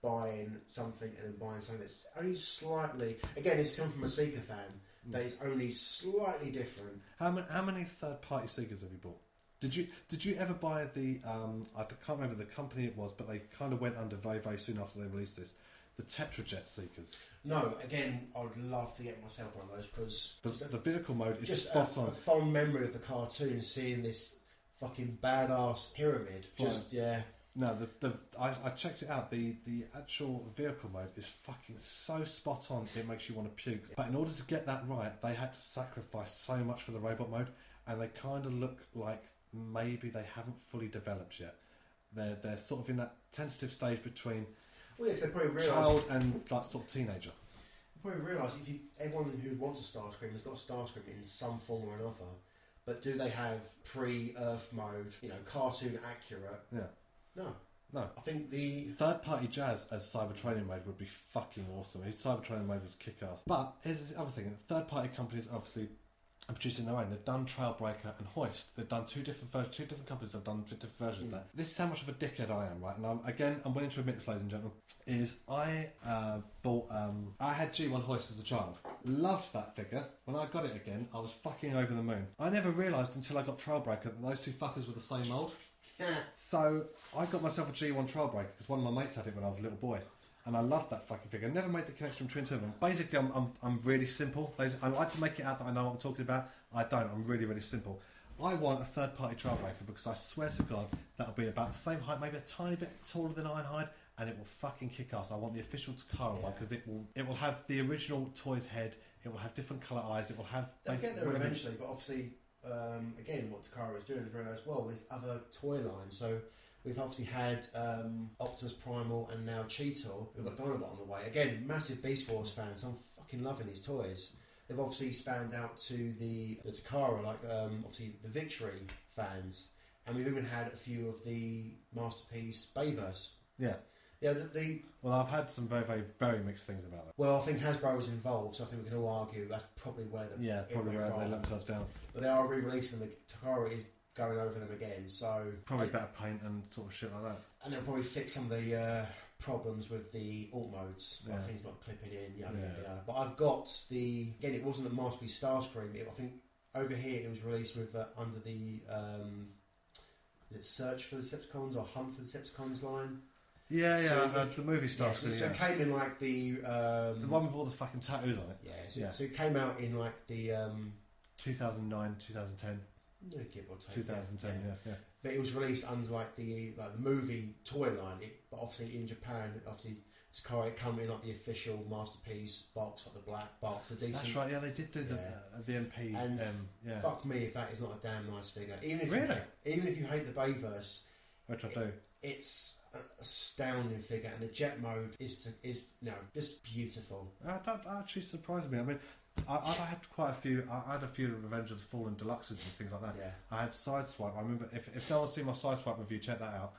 buying something and then buying something that's only slightly. Again, this comes from a Seeker fan that is only slightly different. How many third party Seekers have you bought? Did you ever buy the I can't remember the company it was, but they kind of went under very, very soon after they released this, the Tetrajet Seekers? No, again, I would love to get myself one of those, because the vehicle mode is just spot on. A fond memory of the cartoon, seeing this fucking badass pyramid. No, I checked it out. The actual vehicle mode is fucking so spot on. It makes you want to puke. But in order to get that right, they had to sacrifice so much for the robot mode, and they kind of look like maybe they haven't fully developed yet. They're sort of in that tentative stage between child and like sort of teenager. You probably realise everyone who wants a Starscream has got a Starscream in some form or another. But do they have pre-Earth mode? Cartoon accurate? Yeah. No. I think the third-party Jazz as Cyber Training mode would be fucking awesome. His Cyber Training mode was kick-ass. But here's the other thing: third-party companies obviously are producing their own. They've done Trailbreaker and Hoist. They've done two different versions. Two different companies have done different versions of that. This is how much of a dickhead I am, right? And I'm willing to admit this, ladies and gentlemen. Is I bought I had G1 Hoist as a child. Loved that figure. When I got it again, I was fucking over the moon. I never realised until I got Trailbreaker that those two fuckers were the same mould. So I got myself a G1 Trailbreaker because one of my mates had it when I was a little boy, and I loved that fucking figure. I never made the connection between two of them. Basically, I'm really simple. I like to make it out that I know what I'm talking about. I don't. I'm really, really simple. I want a third-party Trailbreaker because I swear to God that'll be about the same height, maybe a tiny bit taller than Ironhide, and it will fucking kick ass. I want the official Takara one because it will have the original toy's head. It will have different colour eyes. It will have. They'll get there eventually, but obviously. Again, what Takara is doing is very nice well with other toy lines. So We've obviously had Optimus Primal and now Cheetor. We've got Dinobot on the way. Again, massive Beast Wars fans. I'm fucking loving these toys. They've obviously spanned out to the Takara, like obviously the Victory fans. And we've even had a few of the Masterpiece Bayverse. Yeah. Yeah, well, I've had some very, very, very mixed things about it. Well, I think Hasbro was involved, so I think we can all argue that's probably where they they let themselves down. But they are re-releasing them. Takara is going over them again, so probably better paint and sort of shit like that. And they'll probably fix some of the problems with the alt modes, like things like clipping in, yada. But I've got again, it wasn't the Masterpiece Starscream. I think over here it was released with under the is it Search for the Decepticons or Hunt for the Decepticons line. Yeah, so the movie starts. So it came in like the one with all the fucking tattoos on it. So it came out in like the 2009, 2010. No, give or take. 2010, yeah. But it was released under like the movie toy line. But obviously in Japan, obviously Takara, it came in like the official Masterpiece box, like the black box, a decent. That's right. Yeah, they did do the MP. And fuck me if that is not a damn nice figure. Even if you hate the Bayverse, which I do, it's an astounding figure, and the jet mode is just beautiful. That actually surprised me. I mean, I had quite a few. I had a few Revenge of the Fallen deluxes and things like that. Yeah. I had Sideswipe. I remember if no one's seen my Sideswipe review, check that out.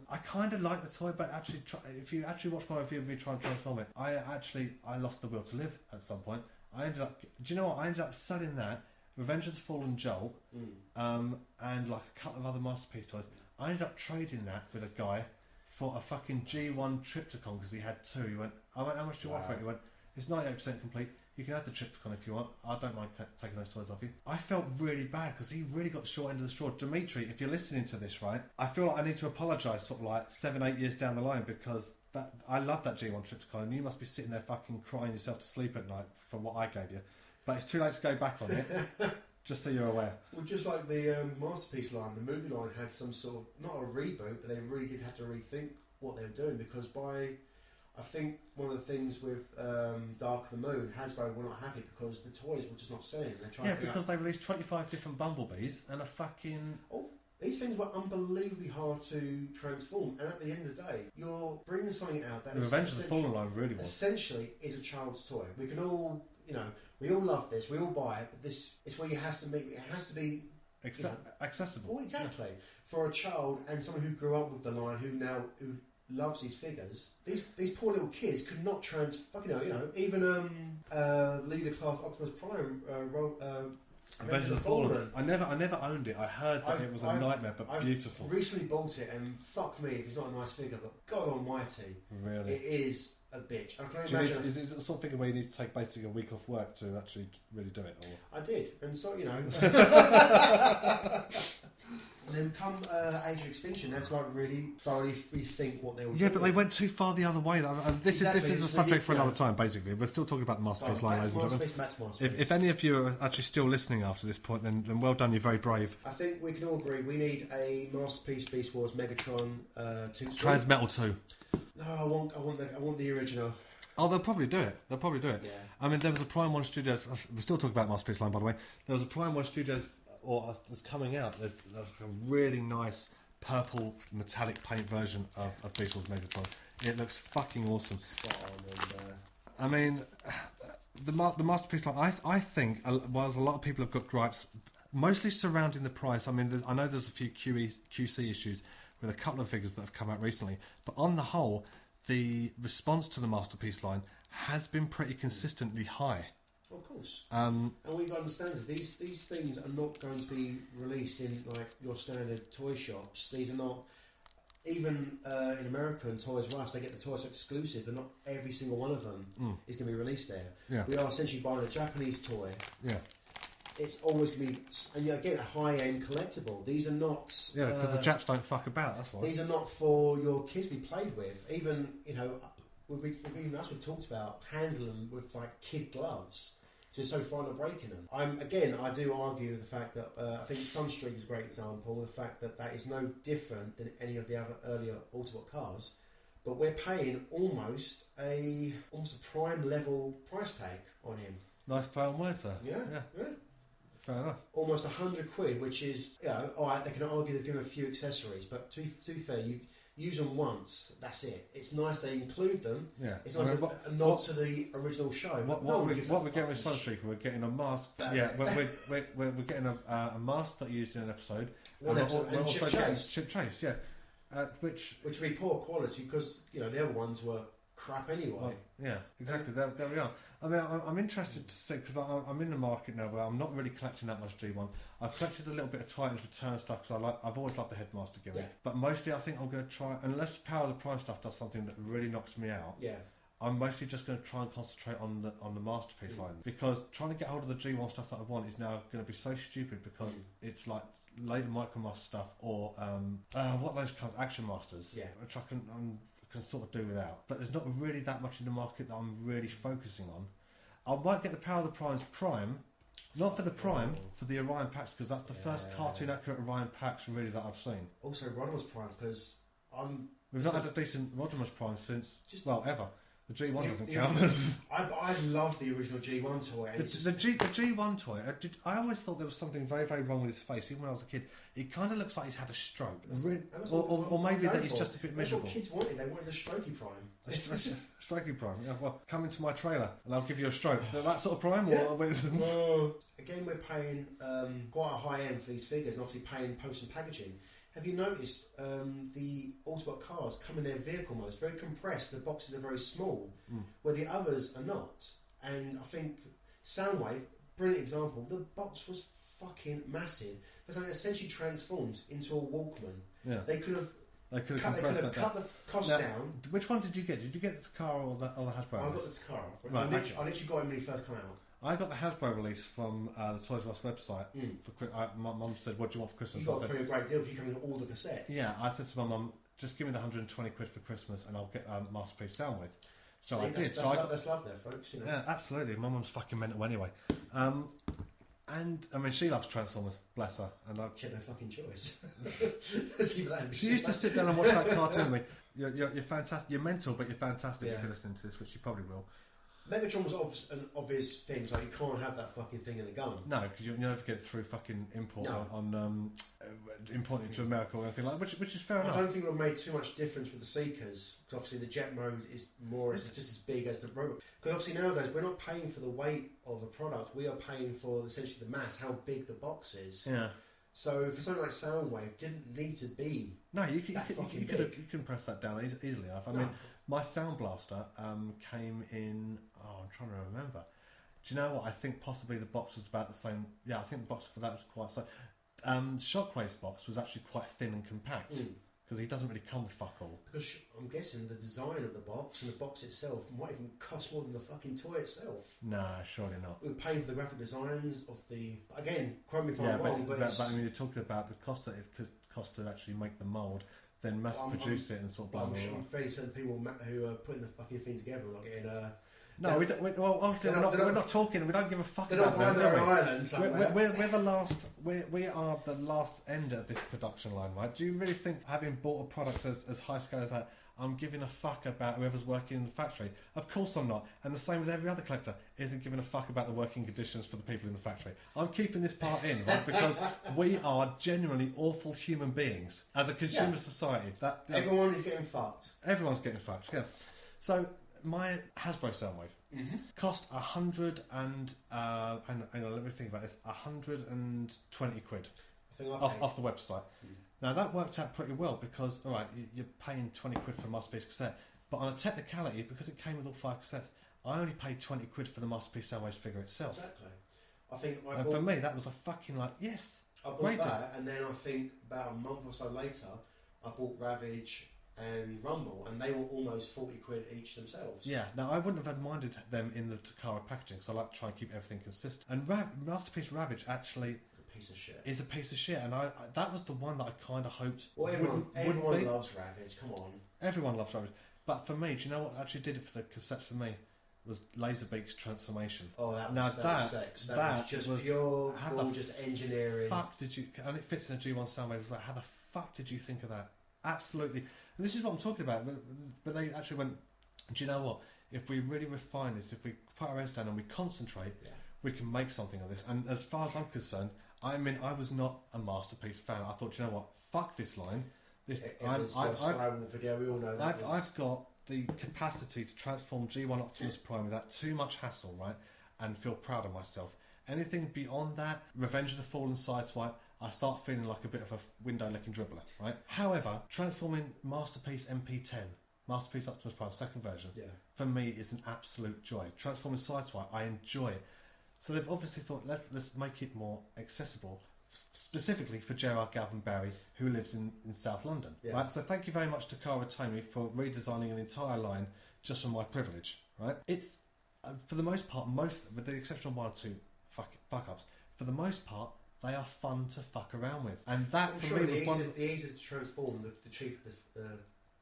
I kind of like the toy, but actually, if you actually watch my review of me trying to transform it, I lost the will to live at some point. I ended up. Do you know what? I ended up selling that Revenge of the Fallen Jolt, and like a couple of other Masterpiece toys. I ended up trading that with a guy for a fucking G1 Triptychon because he had two. He went, how much do you want for it? He went, it's 98% complete. You can have the Triptychon if you want. I don't mind taking those toys off you. I felt really bad because he really got the short end of the straw. Dimitri, if you're listening to this, right, I feel like I need to apologise sort of like 7-8 years down the line because I love that G1 Triptychon and you must be sitting there fucking crying yourself to sleep at night from what I gave you. But it's too late to go back on it. Just so you're aware. Well, just like the Masterpiece line, the movie line had some sort of, not a reboot, but they really did have to rethink what they were doing because I think one of the things with Dark of the Moon, Hasbro were not happy because the toys were just not selling. Because they released 25 different Bumblebees and a fucking... These things were unbelievably hard to transform, and at the end of the day, you're bringing something out that the Revenge of the Fallen line really was. Essentially is a child's toy. We can all, we all love this, we all buy it, but it's where it has to be accessible. Well, exactly. Yeah. For a child and someone who grew up with the line, who loves these figures, these poor little kids could not even leader class Optimus Prime Revenge of the Fallen. I never owned it. I heard that it was a nightmare, but beautiful. I've recently bought it, and fuck me if it's not a nice figure, but God Almighty, really, it is a bitch. I can imagine. Is it the sort of figure where you need to take basically a week off work to actually really do it? Or? I did, and so And then come Age of Extinction, that's like really thoroughly rethink what they were doing. Yeah, but they went too far the other way. This is a subject for another time, basically. We're still talking about the Masterpiece line, ladies and gentlemen. If any of you are actually still listening after this point, then well done, you're very brave. I think we can all agree we need a Masterpiece Beast Wars Megatron 2. Transmetal 2. No, I want the original. Oh, they'll probably do it. Yeah. I mean, there was a Prime 1 Studios... We're still talking about Masterpiece line, by the way. There was a Prime 1 Studios... or it's coming out. There's a really nice purple metallic paint version of Beast Wars Megatron. It looks fucking awesome. Spot on. I mean, the Masterpiece line. I think while a lot of people have got gripes, mostly surrounding the price. I mean, I know there's a few QC issues with a couple of figures that have come out recently, but on the whole, the response to the Masterpiece line has been pretty consistently high. Of course. And what you've got to understand is these things are not going to be released in like your standard toy shops. These are not, even in America and Toys R Us, they get the toys exclusive, but not every single one of them is going to be released there. Yeah. We are essentially buying a Japanese toy. Yeah. It's always going to be, and you get a high-end collectible. These are not... Yeah, because the Japs don't fuck about, that's why. These are not for your kids to be played with. Even, even as we've talked about, handling them with like kid gloves. So it's so fun of breaking them. I do argue with the fact that I think Sunstreak is a great example. The fact that is no different than any of the other earlier Autobot cars, but we're paying almost a prime level price tag on him. Nice play on words there. Yeah. Fair enough. Almost £100, which is, alright, they can argue they've given a few accessories, but to be fair, you've used them once, that's it. It's nice they include them. Yeah. It's nice a nod to the original show. What we're getting with Sunstreaker, we're getting a mask. We're getting a mask that you used in an episode. And we're also Chip getting Chase. Chip Chase, which would be poor quality because the other ones were crap anyway. Well, yeah, exactly. There we are. I mean, I'm interested to see because I'm in the market now where I'm not really collecting that much G1. I've collected a little bit of Titans Return stuff because I've always loved the Headmaster gimmick. But mostly, I think I'm going to try, unless Power of the Prime stuff does something that really knocks me out. Yeah. I'm mostly just going to try and concentrate on the Masterpiece line because trying to get hold of the G1 stuff that I want is now going to be so stupid because it's like later Micromaster stuff or what are those kinds of Action Masters, which I can sort of do without. But there's not really that much in the market that I'm really focusing on. I might get the Power of the Prime's Prime, not for the Prime, for the Orion packs because that's the first cartoon accurate Orion packs really that I've seen. Also Rodimus Prime because we've not had a decent Rodimus Prime since ever. The G1 doesn't count. I love the original G1 toy. The G1 toy, I always thought there was something very, very wrong with his face. Even when I was a kid, it kind of looks like he's had a stroke. Or maybe that he's just a bit miserable. That's what kids wanted. They wanted a strokey Prime. Strokey Prime. Yeah, well, come into my trailer and I'll give you a stroke. That sort of Prime? Well, again, we're paying quite a high end for these figures and obviously paying post and packaging. Have you noticed the Autobot cars come in their vehicle modes very compressed? The boxes are very small, where the others are not. And I think Soundwave, brilliant example. The box was fucking massive. For something that essentially transformed into a Walkman. Yeah. They could have cut the cost down. Which one did you get? Did you get the Takara or the Hasbro? I got the Takara. Right, I literally got him when he first came out. I got the Hasbro release from the Toys R Us website. My mum said, "What do you want for Christmas?" You got a pretty great deal because you come with all the cassettes. Yeah, I said to my mum, "Just give me the £120 for Christmas, and I'll get Masterpiece Soundwave." So I did. That's love there, folks. Yeah, absolutely. My mum's fucking mental anyway. And I mean, she loves Transformers, bless her. And she had no fucking choice. She used to sit down and watch that cartoon. With me. You're fantastic. You're mental, but you're fantastic if you're listening to this, which you probably will. Megatron was an obvious thing, like you can't have that fucking thing in a gun. No, because you'll never get it through fucking import on importing it to America or anything like that, which is fair enough. I don't think it would have made too much difference with the Seekers, because obviously the jet mode is just as big as the robot. Because obviously nowadays we're not paying for the weight of a product, we are paying for essentially the mass, how big the box is. Yeah. So for something like Soundwave, didn't need to be you can press that down easily enough. I mean, my Sound Blaster came in. Oh, I'm trying to remember. Do you know what? I think possibly the box was about the same. Yeah, I think the box for that was quite so. Shockwave's box was actually quite thin and compact because he doesn't really come with fuck all. Because I'm guessing the design of the box and the box itself might even cost more than the fucking toy itself. Nah, surely not. We're paying for the graphic designs of the. Again, quote me if I'm wrong, but when you're talking about the cost that it could cost to actually make the mould, then mass produce it and sort of blah blah blah. I'm fairly certain people who are putting the fucking thing together are not getting. No, we're not talking. We don't give a fuck they're about not them. They're on an island somewhere. We're the last. We are the last end of this production line, right? Do you really think having bought a product as high scale as that, I'm giving a fuck about whoever's working in the factory? Of course I'm not. And the same with every other collector isn't giving a fuck about the working conditions for the people in the factory. I'm keeping this part in, right? Because we are genuinely awful human beings as a consumer society. Everyone is getting fucked. Everyone's getting fucked. Yeah. So. My Hasbro Soundwave cost 100 and hang on, let me think about this. 120 quid off the website. Now that worked out pretty well because you're paying 20 quid for a Masterpiece cassette, but on a technicality, because it came with all 5 cassettes, I only paid 20 quid for the Masterpiece Soundwave figure itself. Exactly. I think for me that was a fucking yes. I bought that, and then I think about a month or so later, I bought Ravage and Rumble, and they were almost 40 quid each themselves. Yeah, now I wouldn't have minded them in the Takara packaging because I like to try and keep everything consistent. And Masterpiece Ravage actually is a piece of shit, and that was the one that I kind of hoped. Well, everyone loves Ravage. Come on, everyone loves Ravage. But for me, do you know what actually did it for the cassettes for me? Was Laserbeak's transformation. Oh, that was sex. That was just pure gorgeous engineering. Fuck did you? And it fits in a G1 Soundwave as well. How the fuck did you think of that? Absolutely. And this is what I'm talking about. But they actually went, do you know what? If we really refine this, if we put our heads down and we concentrate, we can make something of this. And as far as I'm concerned, I mean, I was not a Masterpiece fan. I thought, you know what, fuck this line. The video, we all know that I've got the capacity to transform G1 Optimus Prime without too much hassle, right, and feel proud of myself. Anything beyond that, Revenge of the Fallen sideswipe, I start feeling like a bit of a window-licking dribbler, right? However, transforming Masterpiece MP10, Masterpiece Optimus Prime second version, for me is an absolute joy. Transforming sideswipe, I enjoy it. So they've obviously thought, let's make it more accessible, specifically for Gerard Galvin Barry, who lives in South London. Right? So thank you very much to Cara Tomei for redesigning an entire line just for my privilege. Right? It's for the most part, with the exception of one or two fuck ups, for the most part, they are fun to fuck around with, and that for me was the easiest to transform, the cheapest.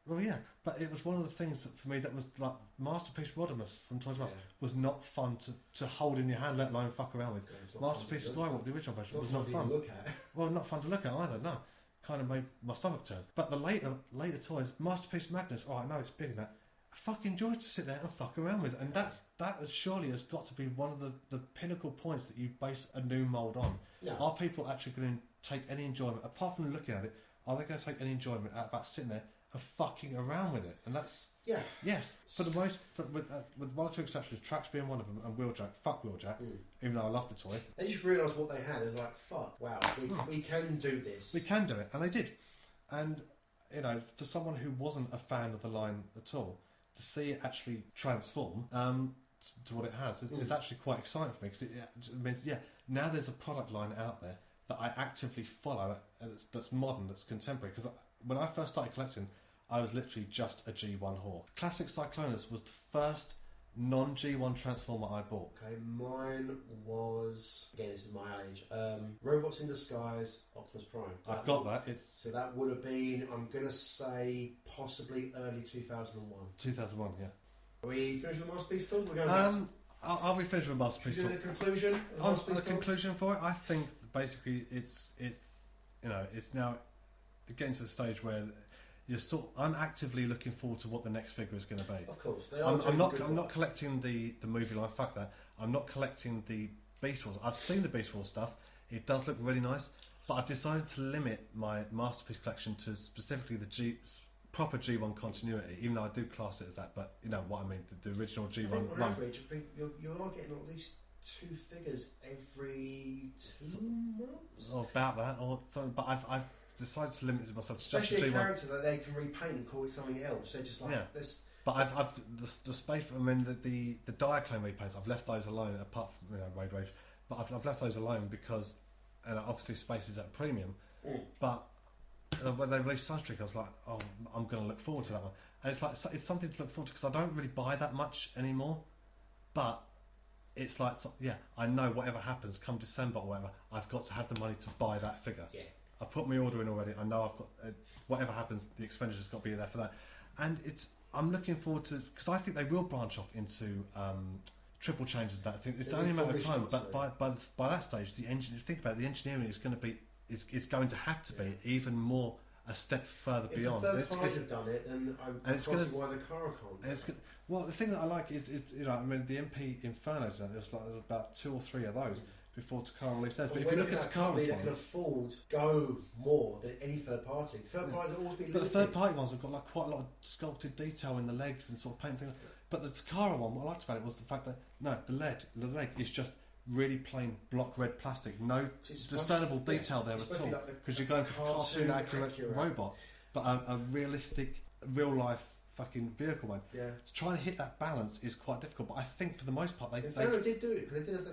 Well, yeah, but it was one of the things that for me that was like Masterpiece Rodimus from Toys R Us was not fun to hold in your hand, let alone fuck around with. Masterpiece Skywalker, the original version, was not fun. To look at. Well, not fun to look at either. No, kind of made my stomach turn. But the later toys, Masterpiece Magnus. Oh, I know it's big in that. I fucking enjoy to sit there and fuck around with, and that surely has got to be one of the pinnacle points that you base a new mould on. Yeah. Are people actually going to take any enjoyment apart from looking at it? Are they going to take any enjoyment out about sitting there and fucking around with it? And that's yes. For the most, with one or two exceptions, Tracks being one of them, and Wheeljack. Fuck Wheeljack, even though I love the toy. They just realised what they had. It was like, fuck, wow, we can do this. We can do it, and they did. And you know, for someone who wasn't a fan of the line at all, to see it actually transform to what it has is actually quite exciting for me, because it means, now there's a product line out there that I actively follow that's modern, that's contemporary. Because when I first started collecting, I was literally just a G1 whore. Classic Cyclonus was the first non-G1 transformer I bought. Okay, mine was, again, this is my age, Robots in Disguise, Optimus Prime. I've got that. So that would have been, I'm going to say, possibly early 2001. 2001, yeah. Are we finished with Masterpiece Talk? We're going back. I'll be finished with Masterpiece Talk. The conclusion? The conclusion for it, I think basically it's now getting to the stage where I'm actively looking forward to what the next figure is going to be. Of course, they are. I'm not collecting the movie line. Fuck that. I'm not collecting the Beast Wars. I've seen the Beast Wars stuff. It does look really nice, but I've decided to limit my Masterpiece collection to specifically the proper G1 continuity. Even though I do class it as that, but you know what I mean. The original G1. I think on average, you are getting at least 2 figures every 2 months. Or about that, or something. But I've decided to limit it myself. Especially to a character that they can repaint and call it something else. They're just like this. But I've the space. I mean the Diaclone repaints. I've left those alone. Apart from Raid Rage, but I've left those alone because, and obviously space is at a premium. But when they released Sunstreak, I was like, oh, I'm going to look forward to that one. And it's like it's something to look forward to because I don't really buy that much anymore. But it's like I know whatever happens come December or whatever, I've got to have the money to buy that figure. Yeah. I've put my order in already. I know I've got whatever happens, the expenditure's got to be there for that. And I'm looking forward to, because I think they will branch off into triple changes. That I think it's only a matter of time. But by that stage, think about it, the engineering is going to have to be even more a step further beyond. If the third parties have done it, then I can't see why the car can't. Well, the thing that I like is the MP Infernos. There's about 2 or 3 of those before Takara released theirs. But if you look at Takara's they can afford to go more than any third party. Third parties will always be limited. But the third party ones have got quite a lot of sculpted detail in the legs and sort of paint things. But the Takara one, what I liked about it was the fact that the leg is just really plain block red plastic, no discernible detail there at all, because you're going for a cartoon accurate robot, but a realistic, real life fucking vehicle one. Yeah. To try and hit that balance is quite difficult, but I think for the most part they did do it, because they did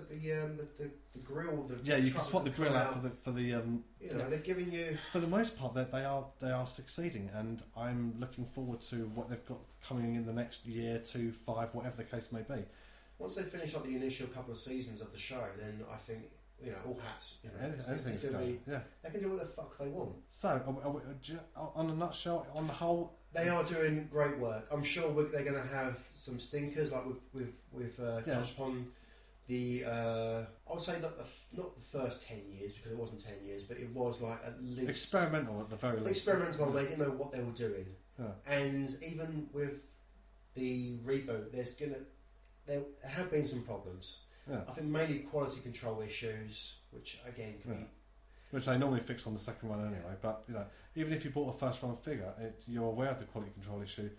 the grill. You can swap the grill out for the. They're giving you. For the most part, they are succeeding, and I'm looking forward to what they've got coming in the next year, 2, 5, whatever the case may be. Once they finish up the initial couple of seasons of the show, then I think all hats. Anything's going. They can do what the fuck they want. So, on a nutshell, on the whole, they are doing great work. I'm sure they're going to have some stinkers, like we've touched upon the. I would say not the first 10 years, because it wasn't 10 years, but it was like at least experimental at the very least. Experimental. They didn't know what they were doing, and even with the reboot, there have been some problems. Yeah. I think mainly quality control issues, which again can be... Which they normally fix on the second run anyway. But you know, even if you bought a first run figure, you're aware of the quality control issue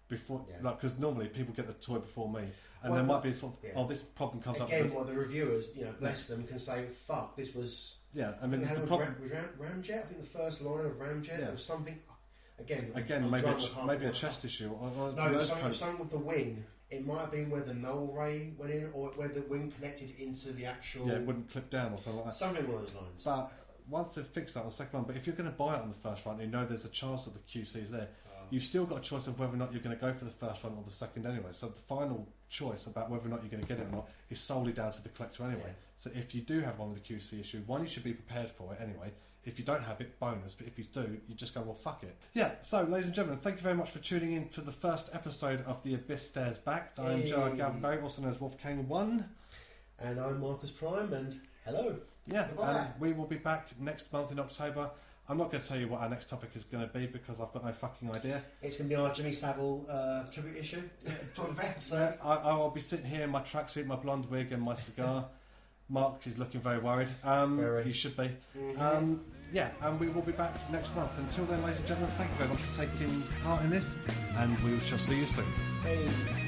before, like, because normally people get the toy before me, and there might be sort of, oh, this problem comes up. Again, the reviewers, you know, bless them, can say, "Fuck, this was." Yeah, I mean, the problem with Ramjet. I think the first line of Ramjet, there was something. Again, maybe a chest issue. No, something with the wing. It might have been where the null ray went in, or where the wing connected into the actual. Yeah, it wouldn't clip down or something like that. Something along those lines. But once they've fixed that on the second one, but if you're going to buy it on the first run, you know there's a chance that the QC is there. You've still got a choice of whether or not you're going to go for the first run or the second anyway. So the final choice about whether or not you're going to get it or not is solely down to the collector anyway. Yeah. So if you do have one with a QC issue, one, you should be prepared for it anyway. If you don't have it, bonus. But if you do, you just go, well, fuck it. Yeah, so ladies and gentlemen, thank you very much for tuning in to the first episode of The Abyss Stares Back. I'm Gerard Mark, also known as Wolfgang 1. And I'm Marcus Prime, and hello. Yeah, and we will be back next month in October. I'm not going to tell you what our next topic is going to be because I've got no fucking idea. It's going to be our Jimmy Savile tribute issue. I'll be sitting here in my tracksuit, my blonde wig and my cigar. Mark is looking very worried. He should be. Mm-hmm. Yeah, and we will be back next month. Until then, ladies and gentlemen, thank you very much for taking part in this, and we shall see you soon. Hey.